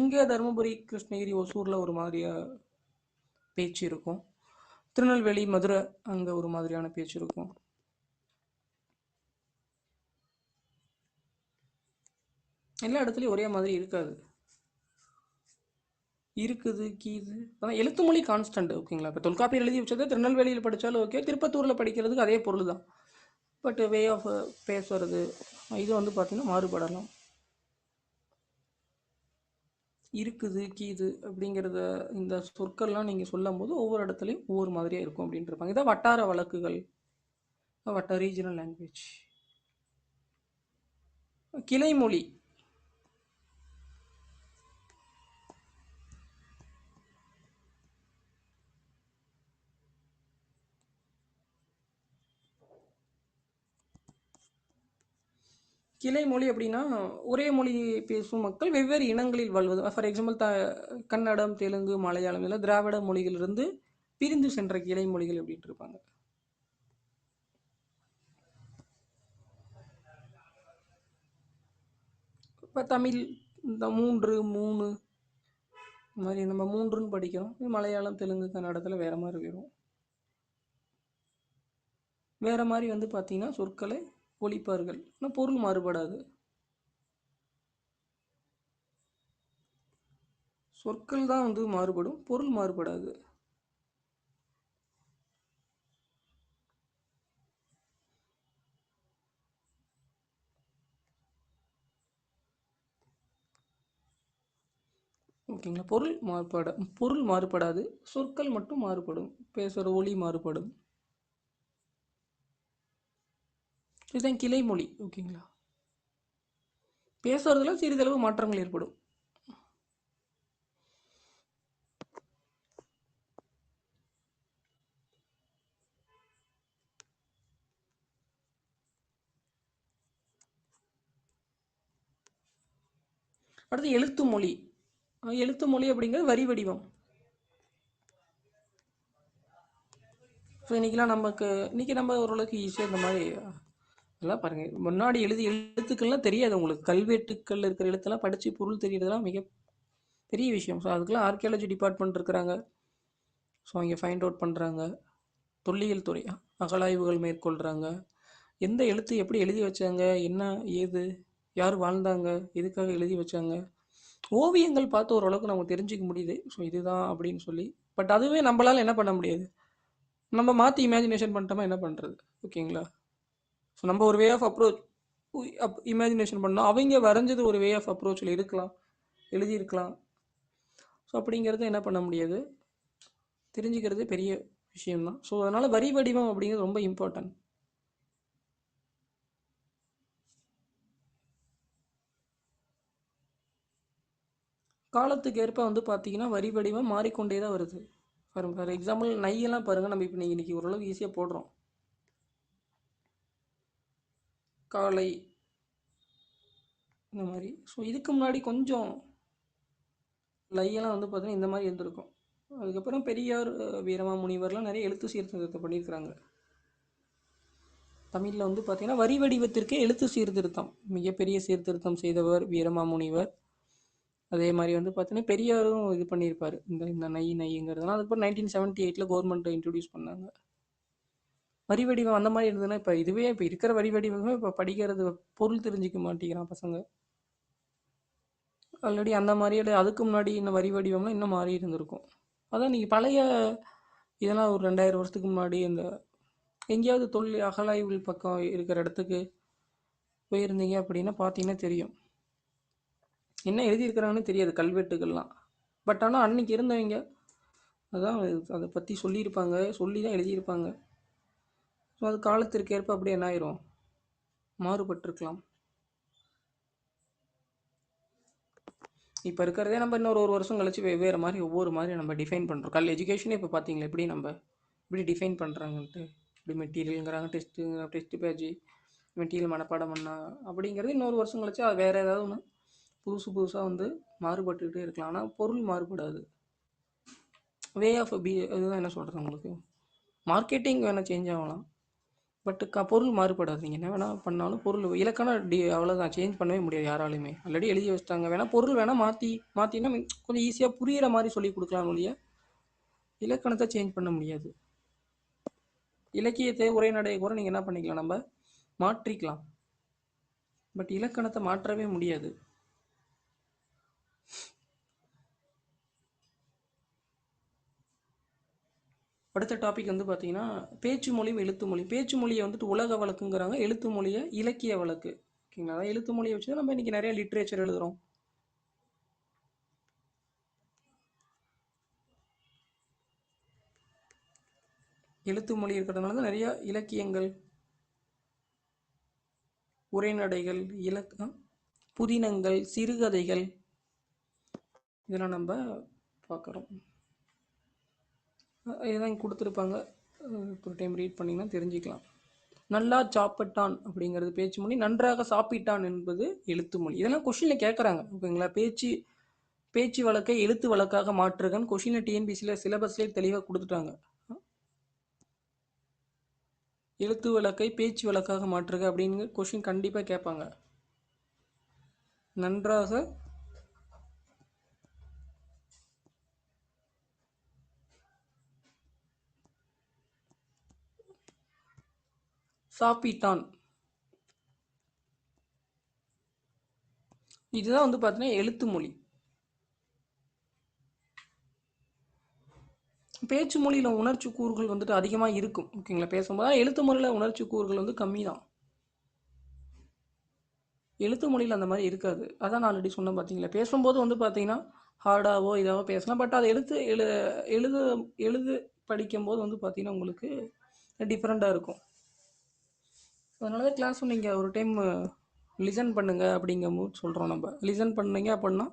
இங்கே தருமபுரி, கிருஷ்ணகிரி, ஒசூரில் ஒரு மாதிரியா பேச்சு இருக்கும். திருநெல்வேலி, மதுரை அங்கே ஒரு மாதிரியான பேச்சு இருக்கும். எல்லா இடத்துலையும் ஒரே மாதிரி இருக்காது. இருக்குது, கீது. அதான் எழுத்து மொழி கான்ஸ்டன்ட். ஓகேங்களா? இப்போ தொல்காப்பியர் எழுதி வச்சதை திருநெல்வேலியில் படித்தாலும் ஓகே, திருப்பத்தூரில் படிக்கிறதுக்கு அதே பொருள் தான். பட் வே ஆஃப் பேசுறது இது வந்து பார்த்திங்கன்னா மாறுபடலாம். இருக்குது, கீது அப்படிங்கிறத இந்த சொற்கள்லாம் நீங்கள் சொல்லும் போது ஒவ்வொரு இடத்துலையும் ஒவ்வொரு மாதிரியாக இருக்கும் அப்படின்ட்டு இருப்பாங்க. இதான் வட்டார வழக்குகள், ரீஜனல் லாங்குவேஜ். கிளைமொழி. கிளைமொழி அப்படின்னா ஒரே மொழி பேசும் மக்கள் வெவ்வேறு இனங்களில் வாழ்வது. ஃபார் எக்ஸாம்பிள் கன்னடம், தெலுங்கு, மலையாளம் இல்லை திராவிட மொழிகளிலிருந்து பிரிந்து சென்ற கிளை மொழிகள் அப்படின்ட்டு இருப்பாங்க. இப்போ தமிழ் இந்த 3 3 இந்த மாதிரி நம்ம 3ன்னு படிக்கிறோம். மலையாளம், தெலுங்கு, கன்னடத்தில் வேறு மாதிரி வரும். வேறு மாதிரி வந்து பார்த்திங்கன்னா சொற்களை ஒலிப்பார்கள். ஆனால் பொருள் மாறுபடாது. சொற்கள் தான் வந்து மாறுபடும், பொருள் மாறுபடாது. ஓகேங்களா? பொருள் மாறுபடாது, சொற்கள் மட்டும் மாறுபடும், பேசுகிற ஒலி மாறுபடும். இதுதான் கிளைமொழி. ஓகேங்களா? பேசுறதுல சிறிதளவு மாற்றங்கள் ஏற்படும். அடுத்து எழுத்து மொழி. எழுத்து மொழி அப்படிங்கிறது வரி வடிவம். ஸோ இன்றைக்கி நம்ம ஓரளவுக்கு ஈஸியாக இந்த மாதிரி எல்லாம் பாருங்கள். முன்னாடி எழுத்துக்கள்லாம் தெரியாது உங்களுக்கு. கல்வெட்டுக்கள் இருக்கிற எழுத்தெல்லாம் படித்து பொருள் தெரியறதுலாம் மிக பெரிய விஷயம். ஸோ அதுக்கெல்லாம் ஆர்கியாலஜி டிபார்ட்மெண்ட் இருக்கிறாங்க. ஸோ அவங்க ஃபைண்ட் அவுட் பண்ணுறாங்க. தொல்லியல் துறை அகழாய்வுகள் மேற்கொள்கிறாங்க. எந்த எழுத்து எப்படி எழுதி வச்சாங்க, என்ன ஏது, யார் வாழ்ந்தாங்க, எதுக்காக எழுதி வச்சாங்க. ஓவியங்கள் பார்த்து ஓரளவுக்கு நமக்கு தெரிஞ்சுக்க முடியுது. ஸோ இதுதான் அப்படின்னு சொல்லி. பட் அதுவே நம்மளால் என்ன பண்ண முடியாது, நம்ம மாற்றி இமேஜினேஷன் பண்ணிட்டோமா என்ன பண்ணுறது? ஓகேங்களா? ஸோ நம்ம ஒரு வே ஆஃப் அப்ரோச் இமேஜினேஷன் பண்ணோம், அவங்க வரைஞ்சது ஒரு வே ஆஃப் அப்ரோச்சில் இருக்கலாம், எழுதியிருக்கலாம். ஸோ அப்படிங்கிறது என்ன பண்ண முடியாது, தெரிஞ்சுக்கிறது பெரிய விஷயம்தான். ஸோ அதனால் வரி வடிவம் அப்படிங்கிறது ரொம்ப இம்பார்ட்டன்ட். காலத்துக்கு ஏற்ப வந்து பார்த்தீங்கன்னா வரி வடிவம் மாறிக்கொண்டே தான் வருது. ஃபார் எக்ஸாம்பிள் நையெல்லாம் பாருங்கள், நம்ம இப்போ நீங்கள் இன்றைக்கி ஓரளவுக்கு ஈஸியாக போடுறோம். காலை இந்த மாதிரி. ஸோ இதுக்கு முன்னாடி கொஞ்சம் லையெல்லாம் வந்து பார்த்தீங்கன்னா இந்த மாதிரி இருந்திருக்கும். அதுக்கப்புறம் பெரியார், வீரமாமுனிவர்லாம் நிறைய எழுத்து சீர்திருத்தத்தை பண்ணியிருக்கிறாங்க. தமிழில் வந்து பார்த்தீங்கன்னா வரி வடிவத்திற்கே எழுத்து சீர்திருத்தம், மிகப்பெரிய சீர்திருத்தம் செய்தவர் வீரமாமுனிவர். அதே மாதிரி வந்து பார்த்தீங்கன்னா பெரியாரும் இது பண்ணியிருப்பார், இந்த இந்த நைங்கிறதுலாம். அதுக்கப்புறம் 1978 கவர்மெண்ட் இன்ட்ரடியூஸ் பண்ணாங்க. வரி வடிவம் அந்த மாதிரி இருந்ததுன்னா இப்போ இதுவே இப்போ இருக்கிற வரி வடிவமே இப்போ படிக்கிறது பொருள் தெரிஞ்சிக்க மாட்டேங்கிறான் பசங்க. ஆல்ரெடி அந்த மாதிரி அதுக்கு முன்னாடி இந்த வரி வடிவம்லாம் இன்னும் மாறி இருந்திருக்கும். அதான் நீங்கள் பழைய இதெல்லாம் ஒரு 2000 வருஷத்துக்கு முன்னாடி இந்த எங்கேயாவது தொழில் அகலாய்வு பக்கம் இருக்கிற இடத்துக்கு போயிருந்தீங்க அப்படின்னா பார்த்தீங்கன்னா தெரியும், என்ன எழுதியிருக்கிறாங்கன்னு தெரியாது கல்வெட்டுகள்லாம். பட் ஆனால் அன்னைக்கு இருந்தவங்க அதான் அதை பற்றி சொல்லியிருப்பாங்க, சொல்லி தான் எழுதியிருப்பாங்க. ஸோ அது காலத்திற்கு ஏற்ப அப்படியே என்ன ஆயிரும், மாறுபட்டிருக்கலாம். இப்போ இருக்கிறதே நம்ம இன்னொரு ஒரு வருஷம் கழிச்சு வெவ்வேறு மாதிரி ஒவ்வொரு மாதிரி நம்ம டிஃபைன் பண்ணுறோம். எஜுகேஷனே இப்போ பார்த்தீங்களா எப்படி நம்ம இப்படி டிஃபைன் பண்ணுறாங்கன்ட்டு. இப்படி மெட்டீரியலுங்கிறாங்க, டெஸ்ட்டு பேஜ் மெட்டீரியல் மனப்பாடம் பண்ணா அப்படிங்கிறது இன்னொரு வருஷம் கழிச்சு அது வேறு ஏதாவது ஒன்று புதுசாக வந்து மாறுபட்டுக்கிட்டே இருக்கலாம். ஆனால் பொருள் மாறுபடாது. வே ஆஃப் இதுதான் என்ன சொல்கிறது உங்களுக்கு, மார்க்கெட்டிங் வேணால் சேஞ்ச் ஆகலாம், பட் பொருள் மாறுபடாது. நீங்கள் என்ன வேணால் பண்ணாலும் பொருள் இலக்கணம் அவ்வளோதான், சேஞ்ச் பண்ணவே முடியாது யாராலுமே. ஆல்ரெடி எழுதி வச்சிட்டாங்க. வேணால் பொருள் வேணால் மாற்றினா கொஞ்சம் ஈஸியாக புரிகிற மாதிரி சொல்லி கொடுக்கலாம் ஒழிய இலக்கணத்தை சேஞ்ச் பண்ண முடியாது. இலக்கியத்தை உரைநடையை கூட நீங்கள் என்ன பண்ணிக்கலாம், நம்ம மாற்றிக்கலாம். பட் இலக்கணத்தை மாற்றவே முடியாது. அடுத்த டாபிக் வந்து பார்த்தீங்கன்னா பேச்சு மொழியும் எழுத்து மொழி. பேச்சு மொழியை வந்துட்டு உலக வழக்குங்கிறாங்க, எழுத்து மொழியை இலக்கிய வழக்கு. ஓகேங்களா? அதான் எழுத்து மொழியை வச்சு தான் நம்ம இன்றைக்கி நிறைய லிட்ரேச்சர் எழுதுகிறோம். எழுத்து மொழி இருக்கிறதுனால தான் நிறைய இலக்கியங்கள், உரைநடைகள், புதினங்கள், சிறுகதைகள் இதெல்லாம் நம்ம பார்க்குறோம். இதுதான் கொடுத்துருப்பாங்க, ஒரு டைம் ரீட் பண்ணிங்கன்னா தெரிஞ்சுக்கலாம். நல்லா சாப்பிட்டான் அப்படிங்கிறது பேச்சு மொழி, நன்றாக சாப்பிட்டான் என்பது எழுத்து மொழி. இதெல்லாம் கொஷினில் கேட்குறாங்க. ஓகேங்களா? பேச்சு வழக்கை எழுத்து வழக்காக மாற்றுகன்னு கொஷினில் டிஎன்பிசியில் சிலபஸ்லேயே தெளிவாக கொடுத்துட்டாங்க. எழுத்து வழக்கை பேச்சு வழக்காக மாற்றுக அப்படின்னு கொஷின் கண்டிப்பாக கேட்பாங்க. நன்றாக சாப்பிட்டான், இதுதான் வந்து பார்த்தீங்கன்னா எழுத்து மொழி. பேச்சு மொழியில் உணர்ச்சி கூறுகள் வந்துட்டு அதிகமாக இருக்கும். ஓகேங்களா? பேசும்போது எழுத்து மொழியில் உணர்ச்சி கூறுகள் வந்து கம்மி தான். எழுத்து மொழியில் அந்த மாதிரி இருக்காது. அதான் நான் ஆல்ரெடி சொன்னேன் பார்த்தீங்களா, பேசும்போது வந்து பார்த்தீங்கன்னா ஹார்டாவோ இதாவோ பேசலாம். பட் அது எழுது எழுது படிக்கும்போது வந்து பார்த்தீங்கன்னா உங்களுக்கு டிஃப்ரெண்ட்டாக இருக்கும். அதனால தான் கிளாஸ் நீங்கள் ஒரு டைம் லிசன் பண்ணுங்கள் அப்படிங்கும்போது சொல்கிறோம். நம்ம லிசன் பண்ணீங்க அப்படின்னா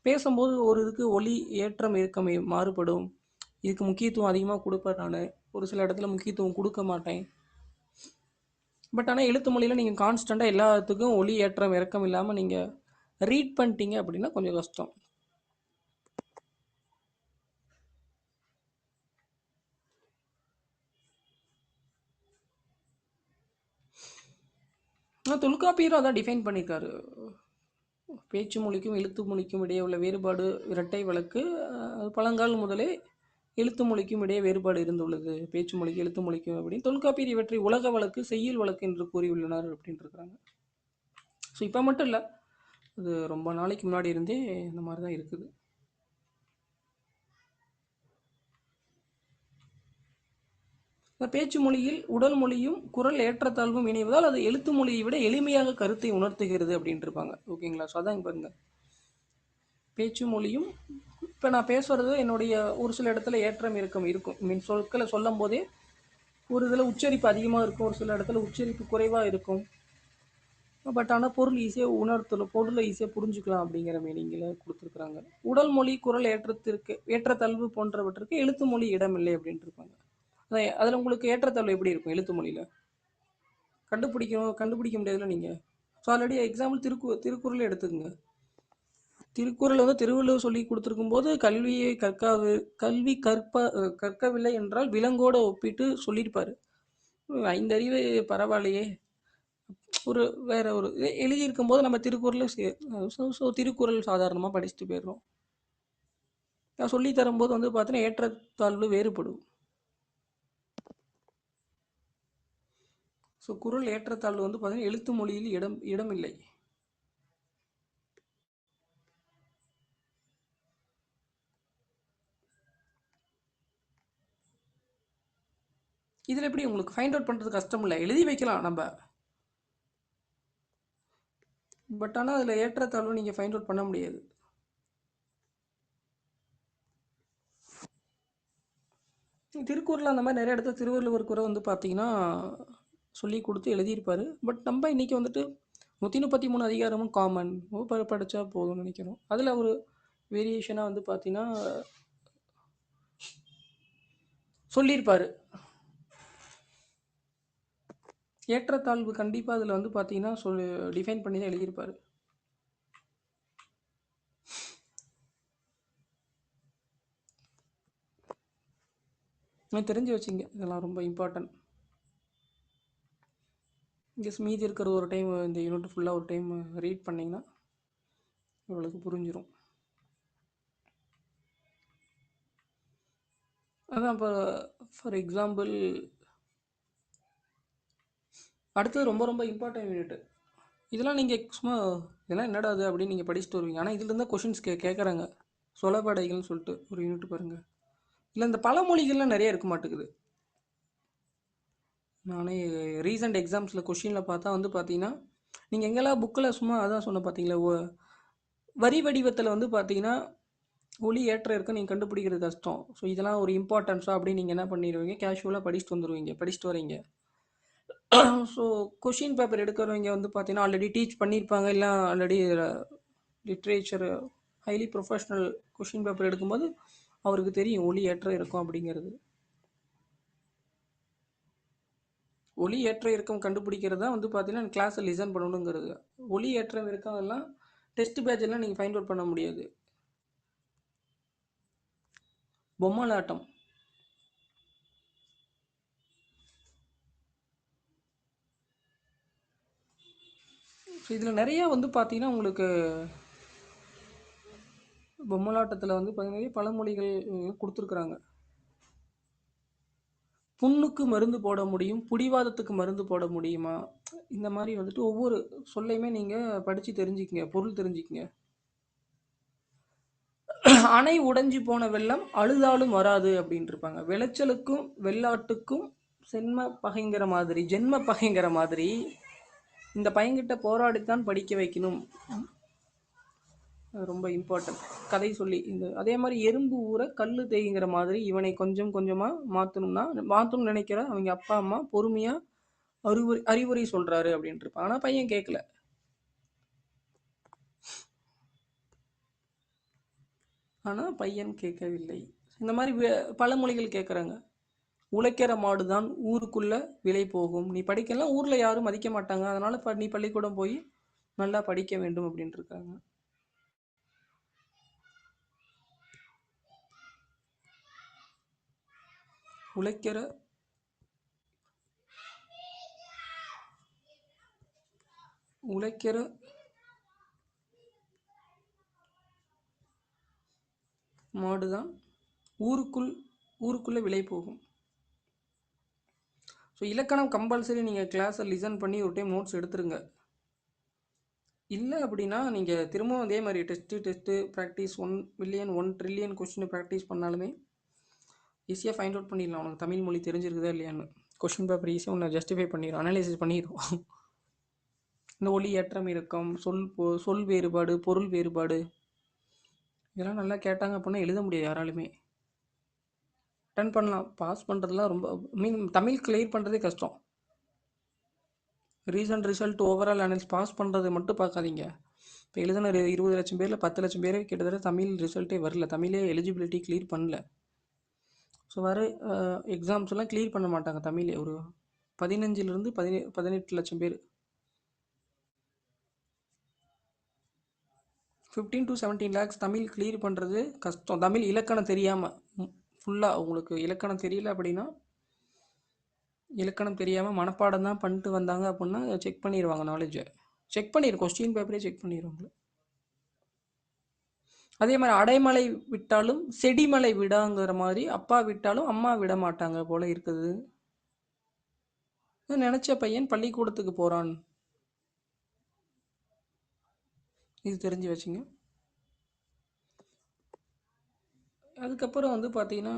பேசும்போது ஒரு இதுக்கு ஒலி ஏற்றம் இறக்கம் மாறுபடும். இதுக்கு முக்கியத்துவம் அதிகமாக கொடுப்பேன் நான், ஒரு சில இடத்துல முக்கியத்துவம் கொடுக்க மாட்டேன். பட் ஆனால் எழுத்து மொழியில் நீங்கள் கான்ஸ்டண்ட்டாக எல்லாத்துக்கும் ஒலி ஏற்றம் இறக்கம் இல்லாமல் நீங்கள் ரீட் பண்ணிட்டீங்க அப்படின்னா கொஞ்சம் கஷ்டம். தொல்காப்பியரும் அதான் டிஃபைன் பண்ணியிருக்காரு. பேச்சு மொழிக்கும் எழுத்து மொழிக்கும் இடையே உள்ள வேறுபாடு இரட்டை வழக்கு. பழங்கால் முதலே எழுத்து மொழிக்கும் இடையே வேறுபாடு இருந்துள்ளது, பேச்சு மொழிக்கு எழுத்து மொழிக்கும் அப்படின்னு தொல்காப்பியர் இவற்றை உலக வழக்கு, செய்யுள் வழக்கு என்று கூறியுள்ளனர் அப்படின்ட்டு இருக்கிறாங்க. ஸோ இப்போ மட்டும் இல்லை, அது ரொம்ப நாளைக்கு முன்னாடி இருந்தே இந்த மாதிரி தான் இருக்குது. பேச்சு மொழியில் உடல் மொழியும் குரல் ஏற்றத்தாழ்வும் இணைவதால் அது எழுத்து மொழியை விட எளிமையாக கருத்தை உணர்த்துகிறது அப்படின்ட்டு இருப்பாங்க. ஓகேங்களா? ஸோ அதான் பாருங்க, பேச்சு மொழியும் இப்போ நான் பேசுறது என்னுடைய ஒரு சில இடத்துல ஏற்றம் இறக்கம் இருக்கும். மீன் சொற்களை சொல்லும் போதே ஒரு இதில் உச்சரிப்பு அதிகமாக இருக்கும், ஒரு சில இடத்துல உச்சரிப்பு குறைவாக இருக்கும். பட் ஆனால் பொருள் ஈஸியாக உணர்த்தலும், பொருளை ஈஸியாக புரிஞ்சுக்கலாம் அப்படிங்கிற மீனிங்கில் கொடுத்துருக்குறாங்க. உடல் மொழி குரல் ஏற்றத்திற்கு ஏற்றத்தாழ்வு போன்றவற்றுக்கு எழுத்து மொழி இடமில்லை அப்படின்ட்டு இருப்பாங்க. அதில் உங்களுக்கு ஏற்றத்தாழ்வு எப்படி இருக்கும் எழுத்து மொழியில்? கண்டுபிடிக்க முடியாதுல்ல நீங்கள். ஸோ ஆல்ரெடி எக்ஸாம்பிள் திருக்குறளை எடுத்துக்கங்க. திருக்குறள் வந்து திருவள்ளுவர் சொல்லி கொடுத்துருக்கும் போது கல்வியை கற்கவில்லை என்றால் விலங்கோட ஒப்பிட்டு சொல்லியிருப்பாரு. 5 அறிவு பரவாயில்லையே, ஒரு வேற ஒரு எழுதியிருக்கும் போது நம்ம திருக்குறள் சாதாரணமாக படிச்சுட்டு போயிடுறோம். நான் சொல்லி தரும்போது வந்து பார்த்தீங்கன்னா ஏற்றத்தாழ்வு வேறுபடும். ஸோ குறள் ஏற்றத்தாழ்வு வந்து பார்த்தீங்கன்னா எழுத்து மொழியில் இடமில்லை. இதில் எப்படி உங்களுக்கு ஃபைண்ட் அவுட் பண்ணுறது கஷ்டம் இல்லை, எழுதி வைக்கலாம் நம்ம. பட் ஆனால் அதில் ஏற்றத்தாழ்வு நீங்கள் ஃபைண்ட் அவுட் பண்ண முடியாது. திருக்குறள் அந்த மாதிரி நிறைய இடத்துல திருவள்ளுவர் குறை வந்து பார்த்தீங்கன்னா சொல்லி கொடுத்து எழுதியிருப்பார். பட் நம்ம இன்றைக்கி வந்துட்டு 133 அதிகாரமும் காமன் படித்தா போதும்னு நினைக்கிறோம். அதில் ஒரு வேரியேஷனாக வந்து பார்த்தீங்கன்னா சொல்லியிருப்பார். ஏற்றத்தாழ்வு கண்டிப்பாக அதில் வந்து பார்த்தீங்கன்னா டிஃபைன் பண்ணி தான் எழுதியிருப்பார். தெரிஞ்சு வச்சுங்க, இதெல்லாம் ரொம்ப இம்பார்ட்டன்ட். மீதி இருக்கிற ஒரு டைம் இந்த யூனிட் ஃபுல்லாக ஒரு டைம் ரீட் பண்ணிங்கன்னா உங்களுக்கு புரிஞ்சிடும். அதான் இப்போ ஃபார் எக்ஸாம்பிள் அடுத்தது ரொம்ப ரொம்ப இம்பார்ட்டன்ட் யூனிட். இதெல்லாம் நீங்கள் சும்மா இதெல்லாம் என்னடா அது அப்படின்னு நீங்கள் படிச்சுட்டு வருவீங்க. ஆனால் இதுலேருந்து கொஷின்ஸ் கேட்குறாங்க. சொலபடைகள்னு சொல்லிட்டு ஒரு யூனிட் பாருங்கள். இல்லை இந்த பழமொழிகள்லாம் நிறைய இருக்க மாட்டேங்குது. நானே ரீசெண்ட் எக்ஸாம்ஸில் கொஷினில் பார்த்தா வந்து பார்த்தீங்கன்னா நீங்கள் எங்கெல்லாம் புக்கில் சும்மா அதான் சொன்ன பார்த்தீங்களா, வரி வடிவத்தில் வந்து பார்த்தீங்கன்னா ஒளி ஏற்ற இருக்க நீங்கள் கண்டுபிடிக்கிறது கஷ்டம். ஸோ இதெல்லாம் ஒரு இம்பார்ட்டன்ஸாக அப்படின்னு நீங்கள் என்ன பண்ணிடுவீங்க, கேஷுவலாக படிச்சுட்டு வரீங்க. ஸோ கொஷின் பேப்பர் எடுக்கிறவங்க வந்து பார்த்தீங்கன்னா ஆல்ரெடி டீச் பண்ணியிருப்பாங்க, இல்லை already literature highly professional question paper எடுக்கும்போது அவருக்கு தெரியும் ஒளி ஏற்ற இருக்கும் அப்படிங்கிறது. ஒளி ஏற்ற இறக்கம் கண்டுபிடிக்கிறது தான் வந்து பார்த்தீங்கன்னா கிளாஸை லிசன் பண்ணணுங்கிறது. ஒளி ஏற்றம் இறக்கம் எல்லாம் டெஸ்ட் பேட்செல்லாம் நீங்கள் ஃபைண்ட் அவுட் பண்ண முடியாது. பொம்மலாட்டம் இதில் நிறையா வந்து பார்த்தீங்கன்னா உங்களுக்கு பொம்மலாட்டத்தில் வந்து பார்த்தீங்கன்னா பழமொழிகள் கொடுத்துருக்குறாங்க. புண்ணுக்கு மருந்து போட முடியும், புடிவாதத்துக்கு மருந்து போட முடியுமா, இந்த மாதிரி வந்துட்டு ஒவ்வொரு சொல்லையுமே நீங்கள் படித்து தெரிஞ்சுக்கிங்க, பொருள் தெரிஞ்சுக்கிங்க. அணை உடைஞ்சி போன வெள்ளம் அழுதாலும் வராது அப்படின்ட்டு இருப்பாங்க. விளைச்சலுக்கும் வெள்ளாட்டுக்கும் ஜென்ம பகைங்கிற மாதிரி இந்த பையன்கிட்ட போராடித்தான் படிக்க வைக்கணும். ரொம்ப இம்பார்ட்டன்ட் கதை சொல்லி அதே மாதிரி எறும்பு ஊற கல் தேய்ங்கிற மாதிரி இவனை கொஞ்சம் கொஞ்சமாக மாற்றணும்னு நினைக்கிற அவங்க அப்பா அம்மா பொறுமையாக அறிவுரை சொல்கிறாரு அப்படின்ட்டு இருப்பான். ஆனால் பையன் கேட்கல. ஆனால் பையன் கேட்கவில்லை. இந்த மாதிரி பழமொழிகள் கேட்குறாங்க. உழைக்கிற மாடு தான் ஊருக்குள்ளே விலை போகும், நீ படிக்கலாம் ஊரில் யாரும் மதிக்க மாட்டாங்க, அதனால் நீ பள்ளிக்கூடம் போய் நல்லா படிக்க வேண்டும் அப்படின்ட்டு இருக்காங்க. உழைக்கிற மாடுதான் ஊருக்குள்ளே விலை போகும். ஸோ இலக்கணம் கம்பல்சரி நீங்கள் கிளாஸை லிசன் பண்ணி ஒரு டைம் நோட்ஸ் எடுத்துருங்க. இல்லை அப்படின்னா நீங்கள் திரும்பவும் அதே மாதிரி test practice 1 million 1 trillion question practice பண்ணாலுமே ஈஸியாக ஃபைண்ட் அவுட் பண்ணிடலாம் உனக்கு தமிழ் மொழி தெரிஞ்சிருக்குதா இல்லையான்னு. கொஷின் பேப்பர் ஈஸியாக உன்னை ஜஸ்டிஃபை பண்ணிடும், அனலைசிஸ் பண்ணிடும். இந்த ஒலி ஏற்றம் இறக்கம், சொல் வேறுபாடு, பொருள் வேறுபாடு, இதெல்லாம் நல்லா கேட்டாங்க அப்படின்னா எழுத முடியாது யாராலுமே. அட்டன் பண்ணலாம், பாஸ் பண்ணுறதுலாம் ரொம்ப தமிழ் கிளியர் பண்ணுறதே கஷ்டம். Recent result overall analyse pass பண்ணுறது மட்டும் பார்க்காதீங்க. இப்போ எழுதின 20 லட்சம் பேரில் 10 லட்சம் பேரே கிட்டத்தட்ட தமிழ் ரிசல்ட்டே வரல, தமிழே எலிஜிபிலிட்டி கிளியர் பண்ணல. ஸோ வர எக்ஸாம்ஸ் எல்லாம் கிளியர் பண்ண மாட்டாங்க தமிழே. ஒரு 15லேருந்து 18 லட்சம் பேர், 15 to 17 lakhs தமிழ் கிளியர் பண்ணுறது கஷ்டம். தமிழ் இலக்கணம் தெரியாமல் ஃபுல்லாக, உங்களுக்கு இலக்கணம் தெரியல அப்படின்னா, இலக்கணம் தெரியாமல் மனப்பாடம் தான் பண்ணிட்டு வந்தாங்க அப்படின்னா செக் பண்ணிடுவாங்க, நாலேஜை செக் பண்ணிடு, கொஸ்டின் பேப்பரே செக் பண்ணிடுவாங்க. அதே மாதிரி அடைமலை விட்டாலும் செடிமலை விடாங்கிற மாதிரி அப்பா விட்டாலும் அம்மா விட மாட்டாங்க போல இருக்குது. நினைச்ச பையன் பள்ளிக்கூடத்துக்கு போறான், இது தெரிஞ்சு வச்சுங்க. அதுக்கப்புறம் வந்து பார்த்தீங்கன்னா,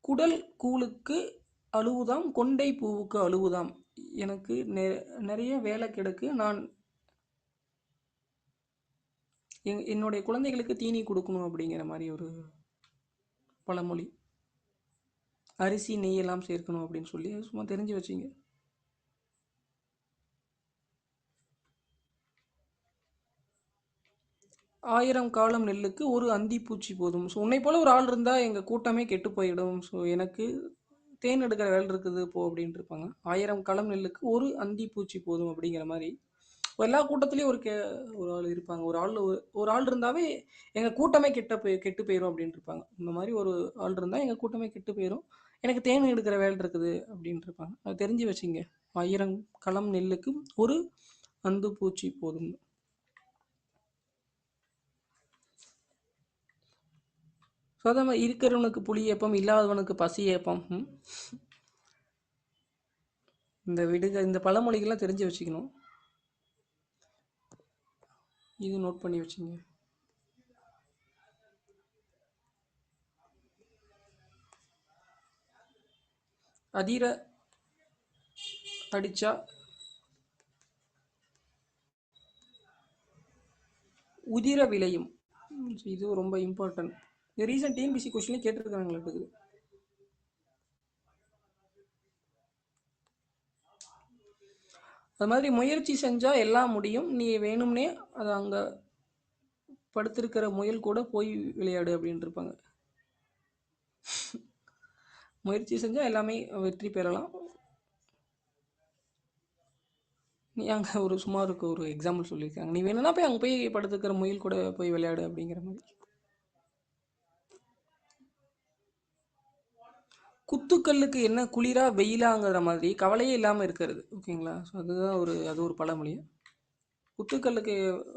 குடல் கூழுக்கு அழுவுதாம், கொண்டை பூவுக்கு அழுவுதாம். எனக்கு நிறைய வேலை கிடக்கு, நான் என்னுடைய குழந்தைகளுக்கு தீனி கொடுக்கணும் அப்படிங்கிற மாதிரி ஒரு பழமொழி. அரிசி நெய் எல்லாம் சேர்க்கணும் அப்படின்னு சொல்லி சும்மா தெரிஞ்சு வச்சிங்க. ஆயிரம் காலம் நெல்லுக்கு ஒரு அந்தி பூச்சி போதும். ஸோ உன்னை போல ஒரு ஆள் இருந்தால் எங்கள் கூட்டமே கெட்டு போயிடும். ஸோ எனக்கு தேன் எடுக்கிற வேலை இருக்குது போ அப்படின்ட்டு இருப்பாங்க. 1000 களம் நெல்லுக்கு ஒரு அந்தி பூச்சி போதும் அப்படிங்கிற மாதிரி எல்லா கூட்டத்துலேயும் ஒரு ஆள் இருப்பாங்க. ஒரு ஆள் இருந்தாவே எங்கள் கூட்டமே கெட்டு போயிடும் அப்படின்ட்டு இருப்பாங்க. இந்த மாதிரி ஒரு ஆள் இருந்தால் எங்கள் கூட்டமே கெட்டு போயிடும், எனக்கு தேன் எடுக்கிற வேலை இருக்குது அப்படின்ட்டு இருப்பாங்க. அது தெரிஞ்சு வச்சுங்க. 1000 களம் நெல்லுக்கு ஒரு அந்து பூச்சி போதும். ஸோ அதே மாதிரி இருக்கிறவனுக்கு புளி ஏப்பம், இல்லாதவனுக்கு பசி ஏப்பம். இந்த பழமொழிகள்லாம் தெரிஞ்சு வச்சுக்கணும். இது நோட் பண்ணி வச்சுங்க. அதிர அடிச்சா உதிர விளையும், இது ரொம்ப இம்பார்ட்டன்ட். இந்த ரீசன்ட் டிஎன்பிசி கொஸ்டின்லேயே கேட்டிருக்காங்களே. அது மாதிரி முயற்சி செஞ்சால் எல்லாம் முடியும், நீ வேணும்னே அது அங்கே படுத்திருக்கிற முயல் கூட போய் விளையாடு அப்படின்ட்டு இருப்பாங்க. முயற்சி செஞ்சால் எல்லாமே வெற்றி பெறலாம். நீ அங்கே ஒரு சுமாருக்கு ஒரு எக்ஸாம்பிள் சொல்லியிருக்காங்க, நீ வேணும்னா போய் அங்கே போய் படுத்துக்கிற முயல் கூட போய் விளையாடு அப்படிங்கிற மாதிரி. குத்துக்கல்லுக்கு என்ன குளிரா வெயிலாங்கிற மாதிரி கவலையே இல்லாமல் இருக்கிறது. ஓகேங்களா? ஸோ அதுதான் அது ஒரு பழமொழி. குத்துக்கல்லுக்கு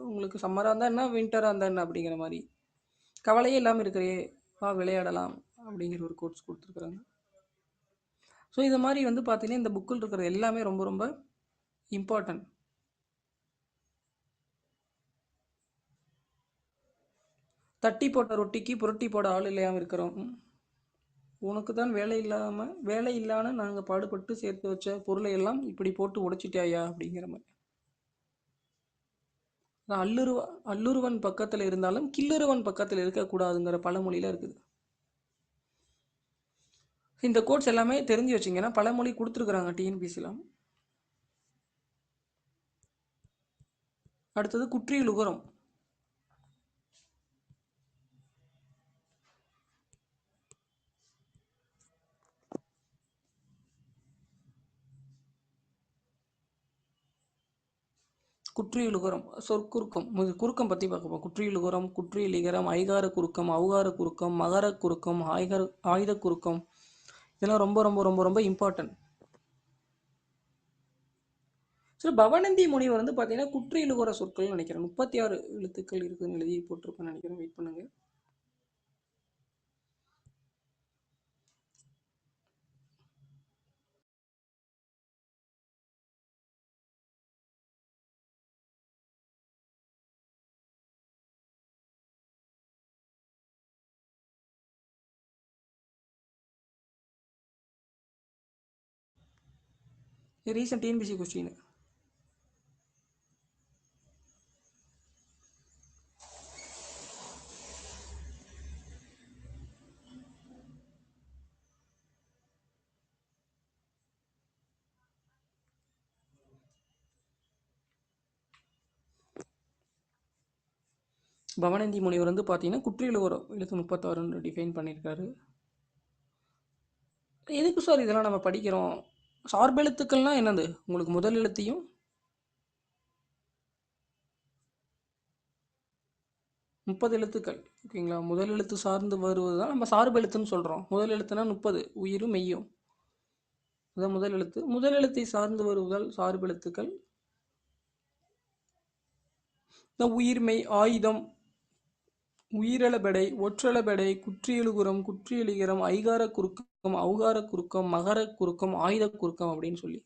உங்களுக்கு சம்மராக இருந்தால் என்ன, வின்டராக இருந்தால் என்ன அப்படிங்கிற மாதிரி கவலையே இல்லாமல் இருக்கிறே, வா விளையாடலாம் அப்படிங்கிற ஒரு கோட்ஸ் கொடுத்துருக்குறாங்க. ஸோ இது மாதிரி வந்து பார்த்தீங்கன்னா இந்த புக்கில் இருக்கிறது எல்லாமே ரொம்ப ரொம்ப இம்பார்ட்டன்ட். தட்டி போட்ட ரொட்டிக்கு புரட்டி போட ஆள் இல்லையாமல் இருக்கிறோம். உனக்கு தான் வேலை இல்லாமல் நாங்கள் பாடுபட்டு சேர்த்து வச்ச பொருளை எல்லாம் இப்படி போட்டு உடைச்சிட்டாயா அப்படிங்கிற மாதிரி. அல்லுருவன் பக்கத்தில் இருந்தாலும் கில்லுருவன் பக்கத்தில் இருக்கக்கூடாதுங்கிற பழமொழியில இருக்குது. இந்த கோட்ஸ் எல்லாமே தெரிஞ்சு வச்சிங்கன்னா பழமொழி கொடுத்துருக்குறாங்க டிஎன்பிசிலாம். அடுத்தது குற்றியல் உகரம். குற்றியலுகரம் சொற்குறுக்கம், குறுக்கம் பற்றி பார்க்கப்போம். குற்றியலுகரம், குற்றியலிகரம், ஐகார குறுக்கம், அவுகார குறுக்கம், மகர குறுக்கம், ஆயுத குறுக்கம், இதெல்லாம் ரொம்ப ரொம்ப ரொம்ப ரொம்ப இம்பார்ட்டன்ட். சரி, பவனந்தி முனிவர் வந்து பார்த்தீங்கன்னா குற்றியலுகர சொற்கள் நினைக்கிறேன் 36 எழுத்துக்கள் இருக்குதுன்னு எழுதி போட்டிருப்பேன்னு நினைக்கிறேன். வெயிட் பண்ணுங்க. Recent TNPSC question. பவனந்தி முனிவர் வந்து பார்த்தீங்கன்னா குற்றியலுகரம் எழுத்து 36 டிஃபைன் பண்ணியிருக்காரு. எதுக்கு சார் இதெல்லாம் நம்ம படிக்கிறோம்? சார்பெழுத்துக்கள்னால் என்னது? உங்களுக்கு முதல் எழுத்தையும் 30 எழுத்துக்கள், ஓகேங்களா? முதல் எழுத்து சார்ந்து வருவது தான் நம்ம சார்பு எழுத்துன்னு சொல்கிறோம். முதல் எழுத்துனா 30 உயிரும் மெய்யும், அதுதான் முதல் எழுத்து. முதல் எழுத்தை சார்ந்து வருவதால் சார்பு எழுத்துக்கள். இந்த உயிர்மெய், ஆயுதம், உயிரெழபெடை, ஒற்றெழபெடை, குற்றியலுகுரம், குற்றியலிகரம், ஐகார குறுக்கம், ஔகார குறுக்கம், மகர குறுக்கம், ஆயுத குறுக்கம் அப்படின்னு சொல்லி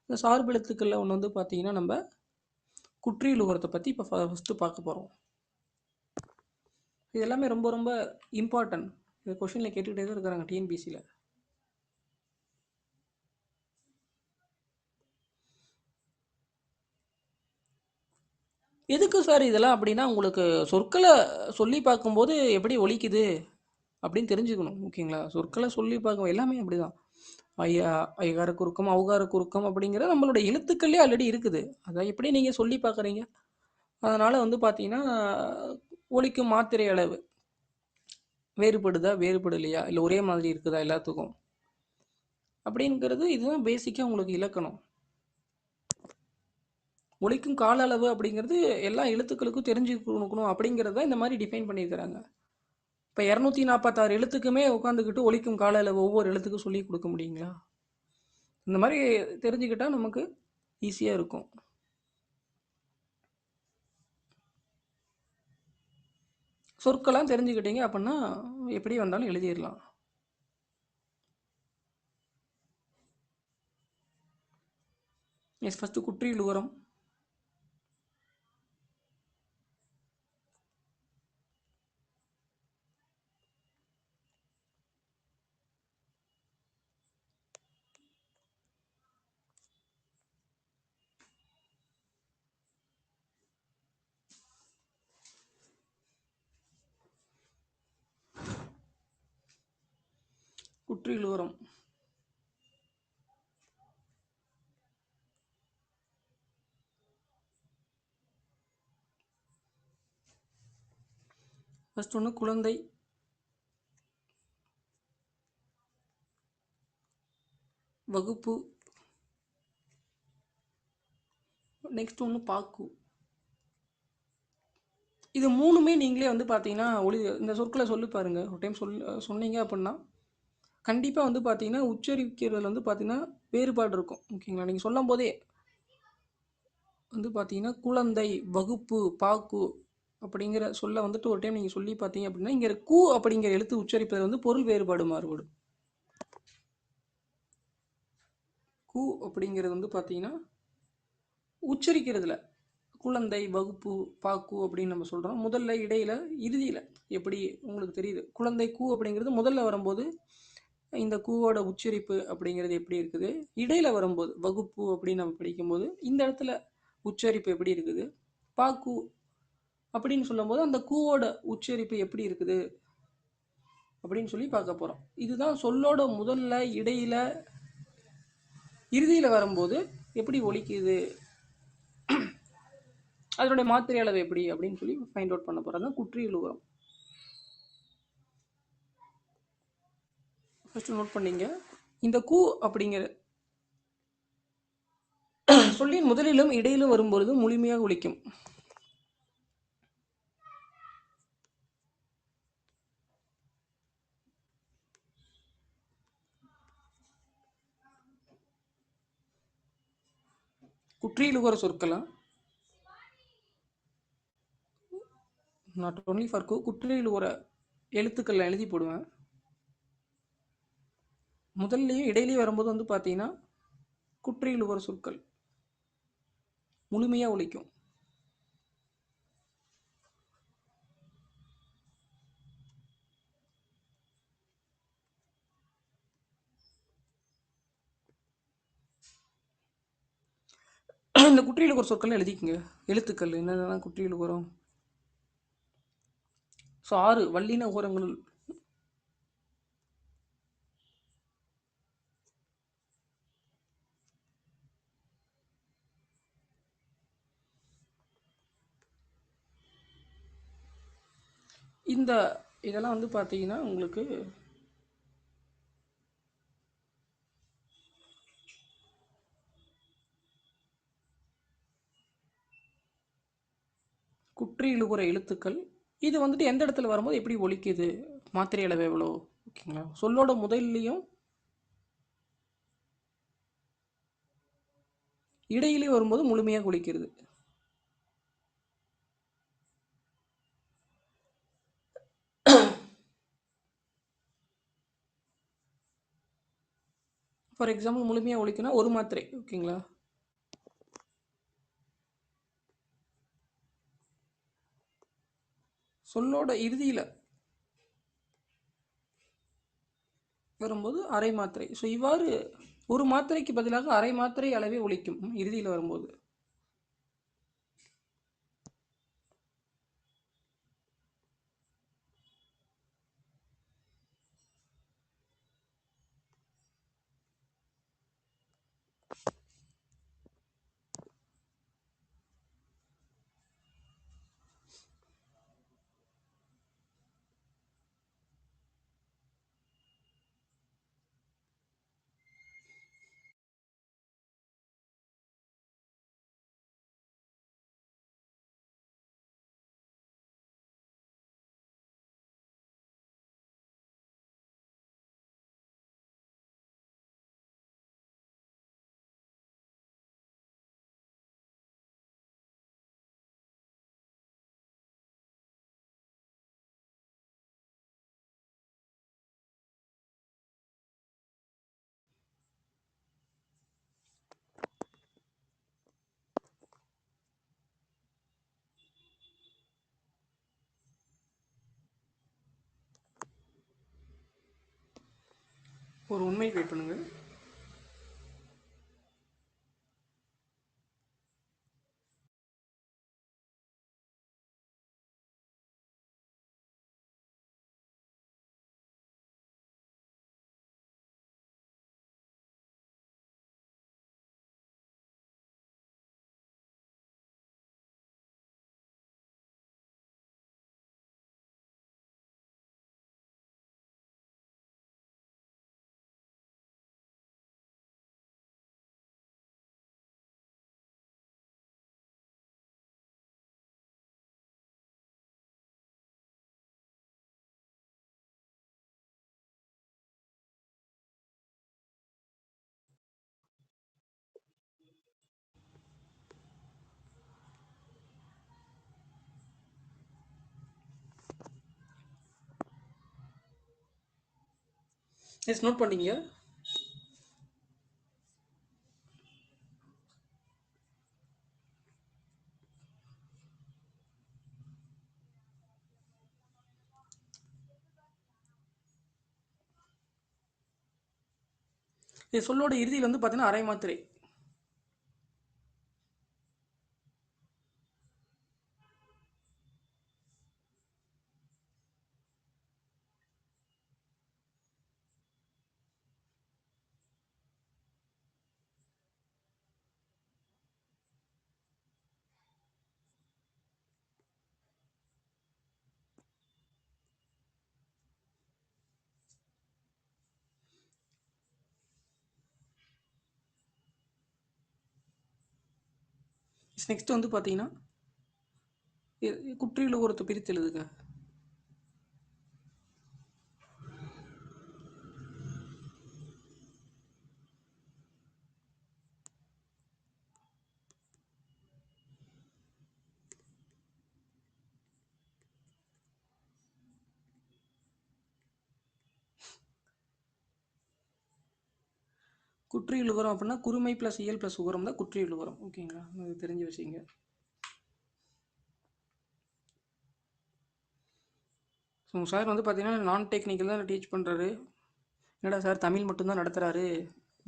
இந்த சார்பு எழுத்துக்களில் ஒன்று வந்து பார்த்தீங்கன்னா நம்ம குற்றியலுகரத்தை பற்றி இப்போ ஃபஸ்ட்டு பார்க்க போகிறோம். இது எல்லாமே ரொம்ப ரொம்ப இம்பார்ட்டன்ட். இந்த கொஷினில் கேட்டுக்கிட்டே தான் இருக்கிறாங்க டிஎன்பிசியில். எதுக்கு சார் இதெல்லாம் அப்படின்னா, உங்களுக்கு சொற்களை சொல்லி பார்க்கும்போது எப்படி ஒலிக்குது அப்படின்னு தெரிஞ்சுக்கணும், ஓகேங்களா? சொற்களை சொல்லி பார்க்க எல்லாமே அப்படிதான். ஐயா, ஐகார குறுக்கம், ஔகார குறுக்கம் அப்படிங்கிற நம்மளோட எழுத்துக்கள்லேயே ஆல்ரெடி இருக்குது. அதை எப்படி நீங்கள் சொல்லி பார்க்குறீங்க? அதனால் வந்து பார்த்தீங்கன்னா ஒலிக்கும் மாத்திரை அளவு வேறுபடுதா, வேறுபடலையா, இல்லை ஒரே மாதிரி இருக்குதா எல்லாத்துக்கும் அப்படிங்கிறது இதுதான் பேசிக்காக உங்களுக்கு இலக்கணம். ஒலிக்கும் கால அளவு அப்படிங்கிறது எல்லா எழுத்துக்களுக்கும் தெரிஞ்சுக்கணும் அப்படிங்கிறத இந்த மாதிரி டிஃபைன் பண்ணியிருக்கிறாங்க. இப்போ 246 எழுத்துக்குமே உட்காந்துக்கிட்டு ஒலிக்கும் கால அளவு ஒவ்வொரு எழுத்துக்கும் சொல்லி கொடுக்க முடியுங்களா? இந்த மாதிரி தெரிஞ்சுக்கிட்டா நமக்கு ஈஸியாக இருக்கும். சொற்கெல்லாம் தெரிஞ்சுக்கிட்டீங்க அப்படின்னா எப்படி வந்தாலும் எழுதிடலாம். எஸ், ஃபஸ்ட்டு குற்றியலுகரம். குற்றியலுகரம் ஃபஸ்ட் ஒன்று குழந்தை, வகுப்பு, நெக்ஸ்ட் ஒன்று பாக்கு. இது மூணுமே நீங்களே வந்து பார்த்தீங்கன்னா இந்த சொற்களை சொல்லி பாருங்கள் ஒரு டைம் சொன்னீங்க அப்படின்னா கண்டிப்பாக வந்து பார்த்தீங்கன்னா உச்சரிக்கிறதுல வந்து பார்த்தீங்கன்னா வேறுபாடு இருக்கும், ஓகேங்களா? நீங்கள் சொல்லும் போதே வந்து பார்த்தீங்கன்னா குழந்தை, வகுப்பு, பாக்கு அப்படிங்கிற சொல்ல வந்துட்டு ஒரு டைம் நீங்கள் சொல்லி பார்த்தீங்க அப்படின்னா இங்கே கூ அப்படிங்கிற எழுத்து உச்சரிப்பதில் வந்து பொருள் வேறுபாடு மாறுபடும். கூ அப்படிங்கிறது வந்து பார்த்தீங்கன்னா உச்சரிக்கிறதுல குழந்தை, வகுப்பு, பாக்கு அப்படின்னு நம்ம சொல்கிறோம். முதல்ல, இடையில, இறுதியில் எப்படி உங்களுக்கு தெரியுது? குழந்தை கூ அப்படிங்கிறது முதல்ல வரும்போது இந்த கூவோட உச்சரிப்பு அப்படிங்கிறது எப்படி இருக்குது, இடையில வரும்போது வகுப்பு அப்படின்னு நம்ம படிக்கும்போது இந்த இடத்துல உச்சரிப்பு எப்படி இருக்குது, பாக்கு அப்படின்னு சொல்லும்போது அந்த கூவோட உச்சரிப்பு எப்படி இருக்குது அப்படின்னு சொல்லி பார்க்க போகிறோம். இதுதான் சொல்லோட முதல்ல, இடையில, இறுதியில் வரும்போது எப்படி ஒலிக்குது, அதனுடைய மாத்திரை அளவு எப்படி அப்படின்னு சொல்லி ஃபைண்ட் அவுட் பண்ண போகிறது தான் குற்றியலுகரம். ஃபஸ்ட்டு நோட் பண்ணிங்க. இந்த கூ அப்படிங்கிற சொல்லின் முதலிலும் இடையிலும் வரும்பொழுது முழுமையாக ஒலிக்கும். குற்றியலுகர சொற்களாம் நாட் ஒன்லி ஃபார் குற்றியலுகர எழுத்துக்கள் எழுதி போடுவேன். முதல்லையும் இடையிலையும் வரும்போது வந்து பார்த்தீங்கன்னா குற்றியலுகர சொற்கள் முழுமையாக ஒலிக்கும். இந்த குற்றியலுகர சொற்கள் எழுதிக்கங்க. எழுத்துக்கள் என்னென்னலாம் குற்றியலுகரம். ஸோ 6 வல்லின உகரங்கள். இந்த இதெல்லாம் வந்து பார்த்தீங்கன்னா உங்களுக்கு குற்றியலுகர எழுத்துக்கள். இது வந்துட்டு எந்த இடத்துல வரும்போது எப்படி ஒலிக்குது, மாத்திரை அளவு எவ்வளோ, ஓகேங்களா. சொல்லோட முதல்லையும் இடையிலையும் வரும்போது முழுமையாக ஒலிக்கிறது. ஃபார் எக்ஸாம்பிள் முழுமையாக ஒலிக்குன்னா ஒரு மாத்திரை, ஓகேங்களா. சொல்லோட இறுதியில் வரும்போது அரை மாத்திரை. ஸோ இவ்வாறு ஒரு மாத்திரைக்கு பதிலாக அரை மாத்திரை அளவே ஒலிக்கும் இறுதியில் வரும்போது. ஒரு உண்மை வெயிட் பண்ணுங்க. எஸ், நோட் பண்ணீங்க. இது சொல்லோட இறுதியில் வந்து பார்த்தீங்கன்னா அரை மாத்திரை. நெக்ஸ்ட் வந்து பார்த்தீங்கன்னா குற்றியலுகரத்தை பிரித்து எழுதுக. குற்றியலுகரம் அப்படின்னா குறுமை ப்ளஸ் இயல் ப்ளஸ் உகரம் தான் குற்றியலுகரம், ஓகேங்களா. அது தெரிஞ்சு வச்சுங்க. ஸோ சார் வந்து பார்த்தீங்கன்னா நான் டெக்னிக்கல் தான் டீச் பண்ணுறாரு. என்னடா சார் தமிழ் மட்டும்தான் நடத்துகிறாரு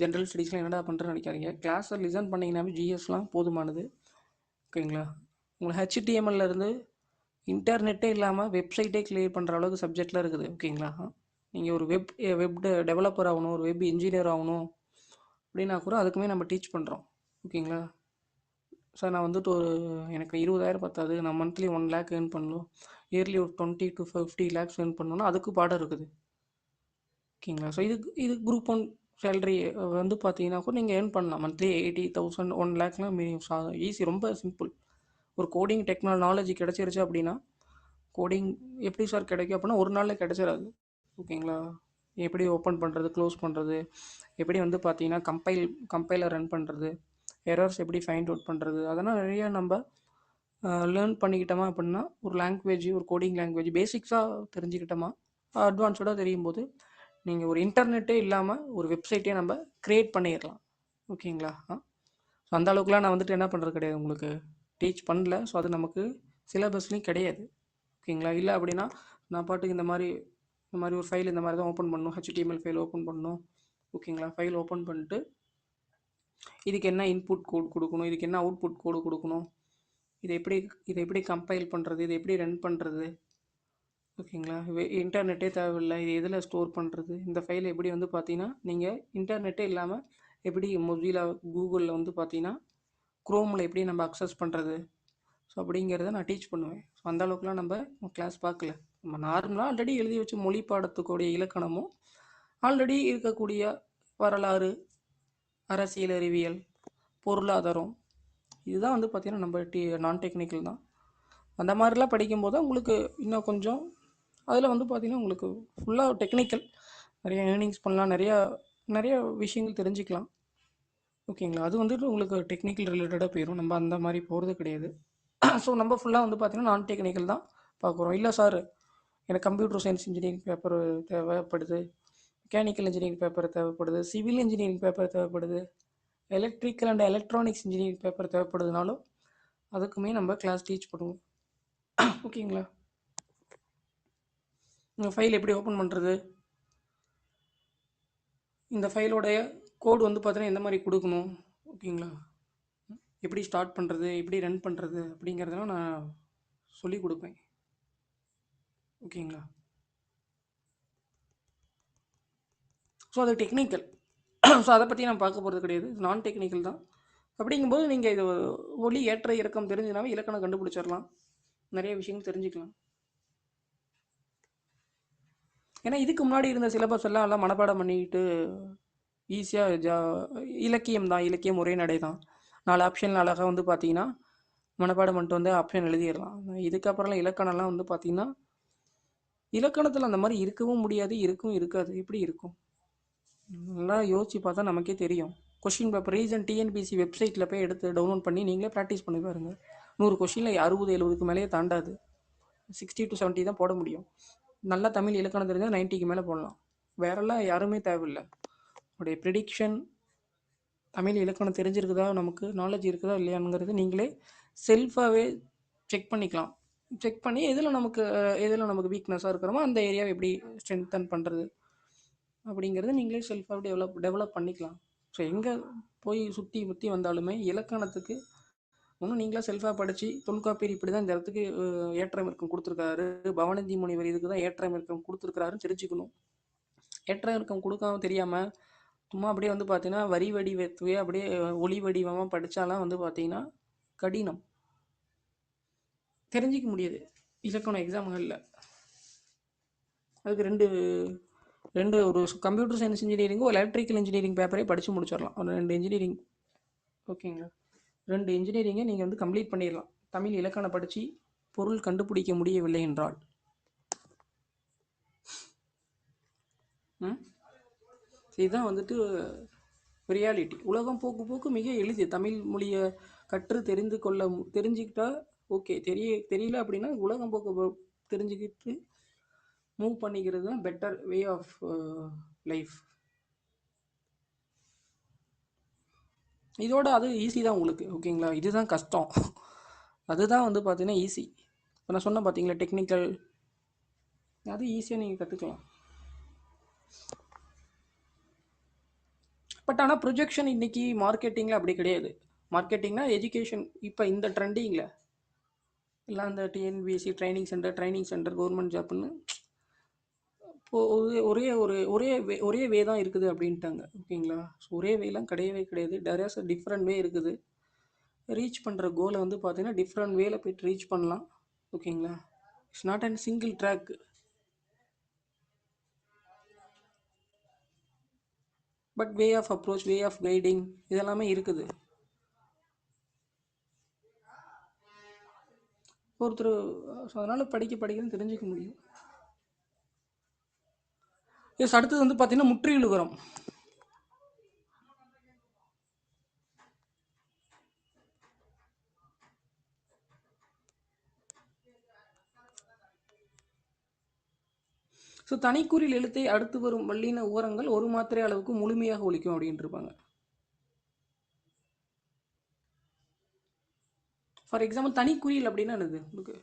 ஜென்ரல் ஸ்டடீஸ்லாம் என்னடா பண்ணுறேன்னு நினைக்காதீங்க. கிளாஸை லிசன் பண்ணிங்கனாவே ஜிஎஸ்லாம் போதுமானது. ஓகேங்களா? உங்களுக்கு ஹெச்டிஎம்எல்ல இருந்து இன்டர்நெட்டே இல்லாமல் வெப்சைட்டே கிளியர் பண்ணுற அளவுக்கு சப்ஜெக்ட்லாம் இருக்குது. ஓகேங்களா? நீங்கள் ஒரு வெப் டெவலப்பர் ஆகணும், ஒரு வெப் இன்ஜினியர் ஆகணும் அப்படின்னா கூட அதுக்குமே நம்ம டீச் பண்ணுறோம். ஓகேங்களா? சார் நான் வந்துட்டு எனக்கு 20,000 பத்தாது, நான் மந்த்லி 1 lakh ஏர்ன் பண்ணணும், இயர்லி ஒரு 20 to 50 lakhs ஏர்ன் பண்ணணும்னா அதுக்கு பாடம் இருக்குது. ஓகேங்களா? ஸோ இது குரூப் 1 சேலரி வந்து பார்த்தீங்கன்னா கூட நீங்கள் ஏர்ன் பண்ணலாம். மந்த்லி 80,000 1 lakhலாம் ஈஸி, ரொம்ப சிம்பிள். ஒரு கோடிங் நாலேஜ் கிடச்சிருச்சு அப்படின்னா, கோடிங் எப்படி சார் கிடைக்கும் அப்படின்னா ஒரு நாளில் கிடச்சிடாது. ஓகேங்களா? எப்படி ஓப்பன் பண்ணுறது, க்ளோஸ் பண்ணுறது, எப்படி வந்து பார்த்தீங்கன்னா கம்பைலர் ரன் பண்ணுறது, எரர்ஸ் எப்படி ஃபைண்ட் அவுட் பண்ணுறது, அதெல்லாம் நிறையா நம்ம லேர்ன் பண்ணிக்கிட்டோமா அப்படின்னா ஒரு லாங்குவேஜ், ஒரு கோடிங் லாங்குவேஜ் பேசிக்ஸாக தெரிஞ்சுக்கிட்டோமா அட்வான்ஸ்டாக தெரியும் போது நீங்கள் ஒரு இன்டர்நெட்டே இல்லாமல் ஒரு வெப்சைட்டே நம்ம க்ரியேட் பண்ணிடலாம். ஓகேங்களா? ஸோ அந்த அளவுக்குலாம் நான் வந்துட்டு என்ன பண்ணுறது கிடையாது, உங்களுக்கு டீச் பண்ணல. ஸோ அது நமக்கு சிலபஸ்லேயும் கிடையாது. ஓகேங்களா? இல்லை அப்படின்னா நான் பாட்டுக்கு இந்த மாதிரி ஒரு ஃபைல் இந்த மாதிரி தான் ஓப்பன் பண்ணணும், HTML ஃபைல் ஓப்பன் பண்ணணும். ஓகேங்களா? ஃபைல் ஓப்பன் பண்ணிட்டு இதுக்கு என்ன இன்புட் கோட் கொடுக்கணும், இதுக்கு என்ன அவுட்புட் கோடு கொடுக்கணும், இதை எப்படி கம்பைல் பண்ணுறது, இதை எப்படி ரன் பண்ணுறது. ஓகேங்களா? இன்டர்நெட்டே தேவையில்லை, இது எதில் ஸ்டோர் பண்ணுறது, இந்த ஃபைலை எப்படி வந்து பார்த்தீங்கன்னா நீங்கள் இன்டர்நெட்டே இல்லாமல் எப்படி மொஜிலா கூகுளில் வந்து பார்த்தீங்கன்னா க்ரோமில் எப்படி நம்ம அக்சஸ் பண்ணுறது, ஸோ அப்படிங்கிறத நான் டீச் பண்ணுவேன். ஸோ அந்தளவுக்குலாம் நம்ம கிளாஸ் பார்க்கல. நம்ம நார்மலாக ஆல்ரெடி எழுதி வச்சு மொழி பாடத்துக்கூடிய இலக்கணமும் ஆல்ரெடி இருக்கக்கூடிய வரலாறு, அரசியல் அறிவியல், பொருளாதாரம், இதுதான் வந்து பார்த்திங்கன்னா நம்ம நான் டெக்னிக்கல் தான். அந்த மாதிரிலாம் படிக்கும்போது உங்களுக்கு இன்னும் கொஞ்சம் அதில் வந்து பார்த்திங்கன்னா உங்களுக்கு ஃபுல்லாக டெக்னிக்கல், நிறைய ஏர்னிங்ஸ் பண்ணலாம், நிறைய விஷயங்கள் தெரிஞ்சுக்கலாம். ஓகேங்களா? அது வந்துட்டு உங்களுக்கு டெக்னிக்கல் ரிலேட்டடாக போயிடும். நம்ம அந்த மாதிரி போகிறது கிடையாது. ஸோ நம்ம ஃபுல்லாக வந்து பார்த்திங்கன்னா நான் டெக்னிக்கல் தான் பார்க்குறோம். இல்லை சார் எனக்கு கம்ப்யூட்டர் சயின்ஸ் இன்ஜினியரிங் பேப்பர் தேவைப்படுது, மெக்கானிக்கல் இன்ஜினியரிங் பேப்பர் தேவைப்படுது, சிவில் இன்ஜினியரிங் பேப்பர் தேவைப்படுது, electrical and electronics engineering paper தேவைப்படுதுனாலும் அதுக்குமே நம்ம கிளாஸ் டீச் பண்ணுவோம். ஓகேங்களா? இந்த ஃபைல் எப்படி ஓப்பன் பண்ணுறது, இந்த ஃபைலோடைய கோடு வந்து பார்த்தீங்கன்னா எந்த மாதிரி கொடுக்கணும், ஓகேங்களா, எப்படி ஸ்டார்ட் பண்ணுறது, எப்படி ரன் பண்ணுறது அப்படிங்கிறதெல்லாம் நான் சொல்லிக் கொடுப்பேன். ஓகேங்களா? ஸோ அது டெக்னிக்கல். ஸோ அதை பற்றி நான் பார்க்க போகிறது கிடையாது, நான் டெக்னிக்கல் தான். அப்படிங்கும்போது நீங்கள் இது ஒலி ஏற்ற இறக்கம் தெரிஞ்சுனாவே இலக்கணம் கண்டுபிடிச்சிடலாம், நிறைய விஷயங்கள் தெரிஞ்சுக்கலாம். ஏன்னா இதுக்கு முன்னாடி இருந்த சிலபஸ் எல்லாம் மனப்பாடம் பண்ணிக்கிட்டு ஈஸியாக இலக்கியம் தான், இலக்கியம் ஒரே நடை தான், 4 ஆப்ஷன் அழகாக வந்து பார்த்தீங்கன்னா மனப்பாடம் பண்ணிட்டு வந்து ஆப்ஷன் எழுதிடலாம். இதுக்கப்புறம்லாம் இலக்கணம்லாம் வந்து பார்த்தீங்கன்னா இலக்கணத்தில் அந்த மாதிரி இருக்கவும் முடியாது, இருக்காது. எப்படி இருக்கும் நல்லா யோசிச்சு பார்த்தா நமக்கே தெரியும். கொஷின் பேப்பர் ரீசன்ட் டிஎன்பிசி வெப்சைட்டில் போய் எடுத்து டவுன்லோட் பண்ணி நீங்களே ப்ராக்டிஸ் பண்ணி பாருங்க. 100 கொஷினில் 60-70க்கு மேலேயே தாண்டாது, 60 to 70 தான் போட முடியும். நல்லா தமிழ் இலக்கணம் தெரிஞ்சால் 90க்கு மேலே போடலாம். வேறெல்லாம் யாருமே தேவையில்லை. உடைய ப்ரிடிக்ஷன், தமிழ் இலக்கணம் தெரிஞ்சிருக்குதா, நமக்கு நாலேஜ் இருக்குதா இல்லையாங்கிறது நீங்களே செல்ஃபாகவே செக் பண்ணிக்கலாம். செக் பண்ணி எதில் நமக்கு வீக்னஸாக இருக்கிறோமோ அந்த ஏரியாவை எப்படி ஸ்ட்ரென்தன் பண்ணுறது அப்படிங்கிறத நீங்களே செல்ஃபாக டெவலப் பண்ணிக்கலாம். ஸோ எங்கே போய் சுற்றி முற்றி வந்தாலுமே இலக்கணத்துக்கு ஒன்றும் நீங்களா செல்ஃபாக படித்து தொல்காப்பியர் இப்படி தான் இந்த இடத்துக்கு ஏற்றம் இறக்கம் கொடுத்துருக்காரு, பவனந்தி முனிவர் இதுக்கு தான் ஏற்றம் இறக்கம் கொடுத்துருக்காருன்னு தெரிஞ்சுக்கணும். ஏற்றம் இறக்கம் கொடுக்காம தெரியாமல் சும்மா அப்படியே வந்து பார்த்தீங்கன்னா வரி வடிவத்துவே அப்படியே ஒளி வடிவமாக படித்தாலாம் வந்து பார்த்தீங்கன்னா கடினம், தெரிஞ்சிக்க முடியாது இலக்கணம் எக்ஸாம்களில். அதுக்கு ரெண்டு ஒரு கம்ப்யூட்டர் சயின்ஸ் இன்ஜினியரிங்கும் ஒரு எலக்ட்ரிக்கல் இன்ஜினியரிங் பேப்பரே படித்து முடிச்சிடலாம். ஒரு 2 இன்ஜினியரிங். ஓகேங்களா? 2 இன்ஜினியரிங்கை நீங்கள் வந்து கம்ப்ளீட் பண்ணிடலாம் தமிழ் இலக்கணம் படித்து பொருள் கண்டுபிடிக்க முடியவில்லை என்றால். இதுதான் வந்துட்டு ரியாலிட்டி. உலகம் போக்கு மிக எளிது. தமிழ் மொழியை கற்று தெரிஞ்சுக்கிட்டா ஓகே, தெரியல அப்படின்னா உலகம் போக்கு தெரிஞ்சுக்கிட்டு மூவ் பண்ணிக்கிறது தான் பெட்டர் வே ஆஃப் லைஃப். இதோட அது ஈஸி தான் உங்களுக்கு. ஓகேங்களா? இதுதான் கஷ்டம், அதுதான் வந்து பார்த்தீங்கன்னா ஈஸி. இப்போ நான் சொன்னேன் பார்த்தீங்களா டெக்னிக்கல், அது ஈஸியாக நீங்கள் கற்றுக்கலாம். பட் ஆனால் ப்ரொஜெக்ஷன் இன்றைக்கி மார்க்கெட்டிங்கில் அப்படி கிடையாது. மார்க்கெட்டிங்னா எஜுகேஷன் இப்போ இந்த ட்ரெண்டிங்கில் எல்லாம் இந்த டிஎன்பிஎஸ்சி ட்ரைனிங் சென்டர் கவர்மெண்ட் ஜாப்னு இப்போது ஒரே வே தான் இருக்குது அப்படின்ட்டாங்க. ஓகேங்களா? ஸோ ஒரே வேலாம் கிடையவே கிடையாது. டேர் டிஃப்ரெண்ட் வே இருக்குது. ரீச் பண்ணுற கோலை வந்து பார்த்தீங்கன்னா டிஃப்ரெண்ட் வேல போய்ட்டு ரீச் பண்ணலாம். ஓகேங்களா? It's not and single track. But way of approach, way of guiding இதெல்லாமே இருக்குது. ஒருத்தர் ஸோ அதனால் படிக்கன்னு தெரிஞ்சுக்க முடியும். எஸ், அடுத்தது வந்து பார்த்தீங்கன்னா முற்றிலுகரம். ஸோ தனிக்குறில் எழுத்தை அடுத்து வரும் வல்லின உரங்கள் ஒரு மாத்திரை அளவுக்கு முழுமையாக ஒலிக்கும் அப்படின்ட்டு இருப்பாங்க. ஃபார் எக்ஸாம்பிள் தனிக்குறியில் அப்படின்னா என்னது உங்களுக்கு?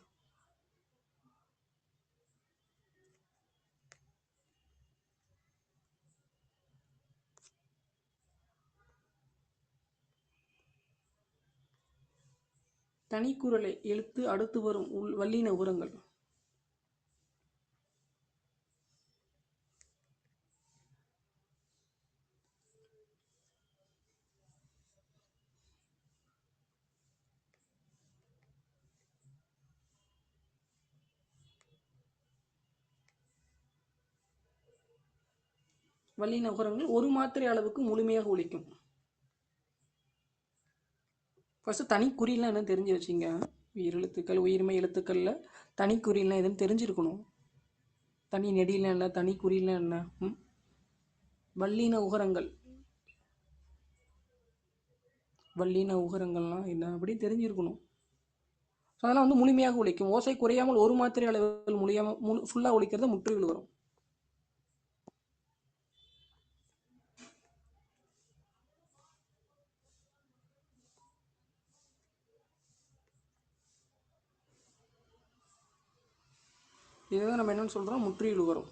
தனிக்குறளை எழுத்து அடுத்து வரும் வல்லின உரங்கள். வல்லின உரங்கள் ஒரு மாத்திரை அளவுக்கு முழுமையாக ஒலிக்கும். ஃபஸ்ட்டு தனிக்குறிலாம் என்னன்னு தெரிஞ்சு வச்சிங்க. உயிரெழுத்துக்கள், உயிர்மை எழுத்துக்களில் தனிக்குறிலாம் எதுன்னு தெரிஞ்சிருக்கணும். தனி நெடிலாம் என்ன, தனிக்குறிலாம் என்ன, வல்லின உகரங்கள் உகரங்கள்லாம் என்ன அப்படின்னு தெரிஞ்சிருக்கணும். ஸோ அதெல்லாம் வந்து முழுமையாக ஒலிக்கும். ஓசை குறையாமல் ஒரு மாத்திரை அளவுகள் ஃபுல்லாக ஒலிக்கிறது முற்றுகள் வரும். இதுதான் நம்ம என்னன்னு சொல்கிறோம், முற்றியல் வரும்.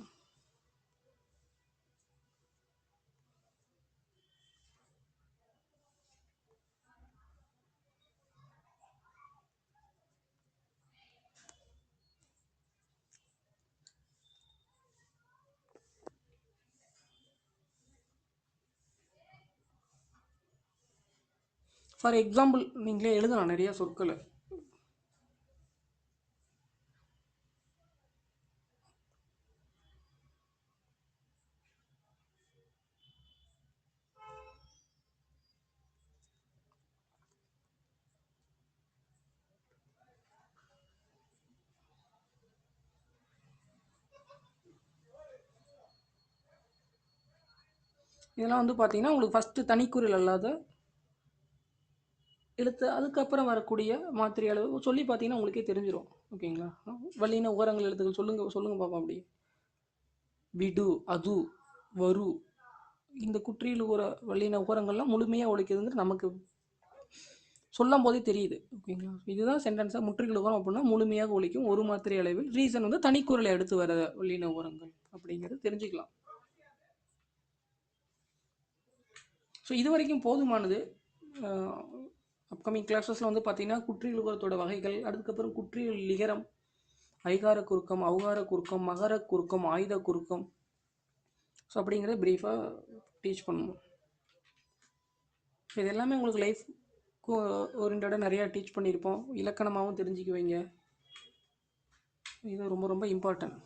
ஃபார் எக்ஸாம்பிள் நீங்களே எழுதலாம் நிறைய சொற்களை. இதெல்லாம் வந்து பார்த்தீங்கன்னா உங்களுக்கு ஃபஸ்ட்டு தனிக்குறில் அல்லாத எழுத்து, அதுக்கப்புறம் வரக்கூடிய மாத்திரை அளவு சொல்லி பார்த்தீங்கன்னா உங்களுக்கே தெரிஞ்சிடும். ஓகேங்களா? வல்லின உகரங்கள் எழுத்துக்கள் சொல்லுங்கள் பார்ப்போம். அப்படி விடு, அது, வரு, இந்த குற்றியல் உர வல்லின உகரங்கள்லாம் முழுமையாக ஒழிக்கிறதுங்கிறது நமக்கு சொல்லும் போதே தெரியுது. ஓகேங்களா? இதுதான் சென்டென்ஸாக முற்றுகள் உகரம் அப்படின்னா முழுமையாக ஒழிக்கும் ஒரு மாத்திரை அளவில். ரீசன் வந்து தனிக்குறளை எடுத்து வர வல்லின உகரங்கள் அப்படிங்கிறது தெரிஞ்சுக்கலாம். ஸோ இது வரைக்கும் போதுமானது. அப்கமிங் கிளாஸஸில் வந்து பார்த்தீங்கன்னா குற்றியல் உகரத்தோட வகைகள், அதுக்கப்புறம் குற்றியல் லிகரம், ஐகார குறுக்கம், அவுகார குறுக்கம், மகர குறுக்கம், ஆயுத குறுக்கம், ஸோ அப்படிங்கிறத ப்ரீஃபாக டீச் பண்ணணும். இது எல்லாமே உங்களுக்கு லைஃப் ஓரியன்டாக நிறையா டீச் பண்ணியிருப்போம். இலக்கணமாகவும் தெரிஞ்சுக்குவீங்க. இது ரொம்ப ரொம்ப இம்பார்ட்டன்ட்.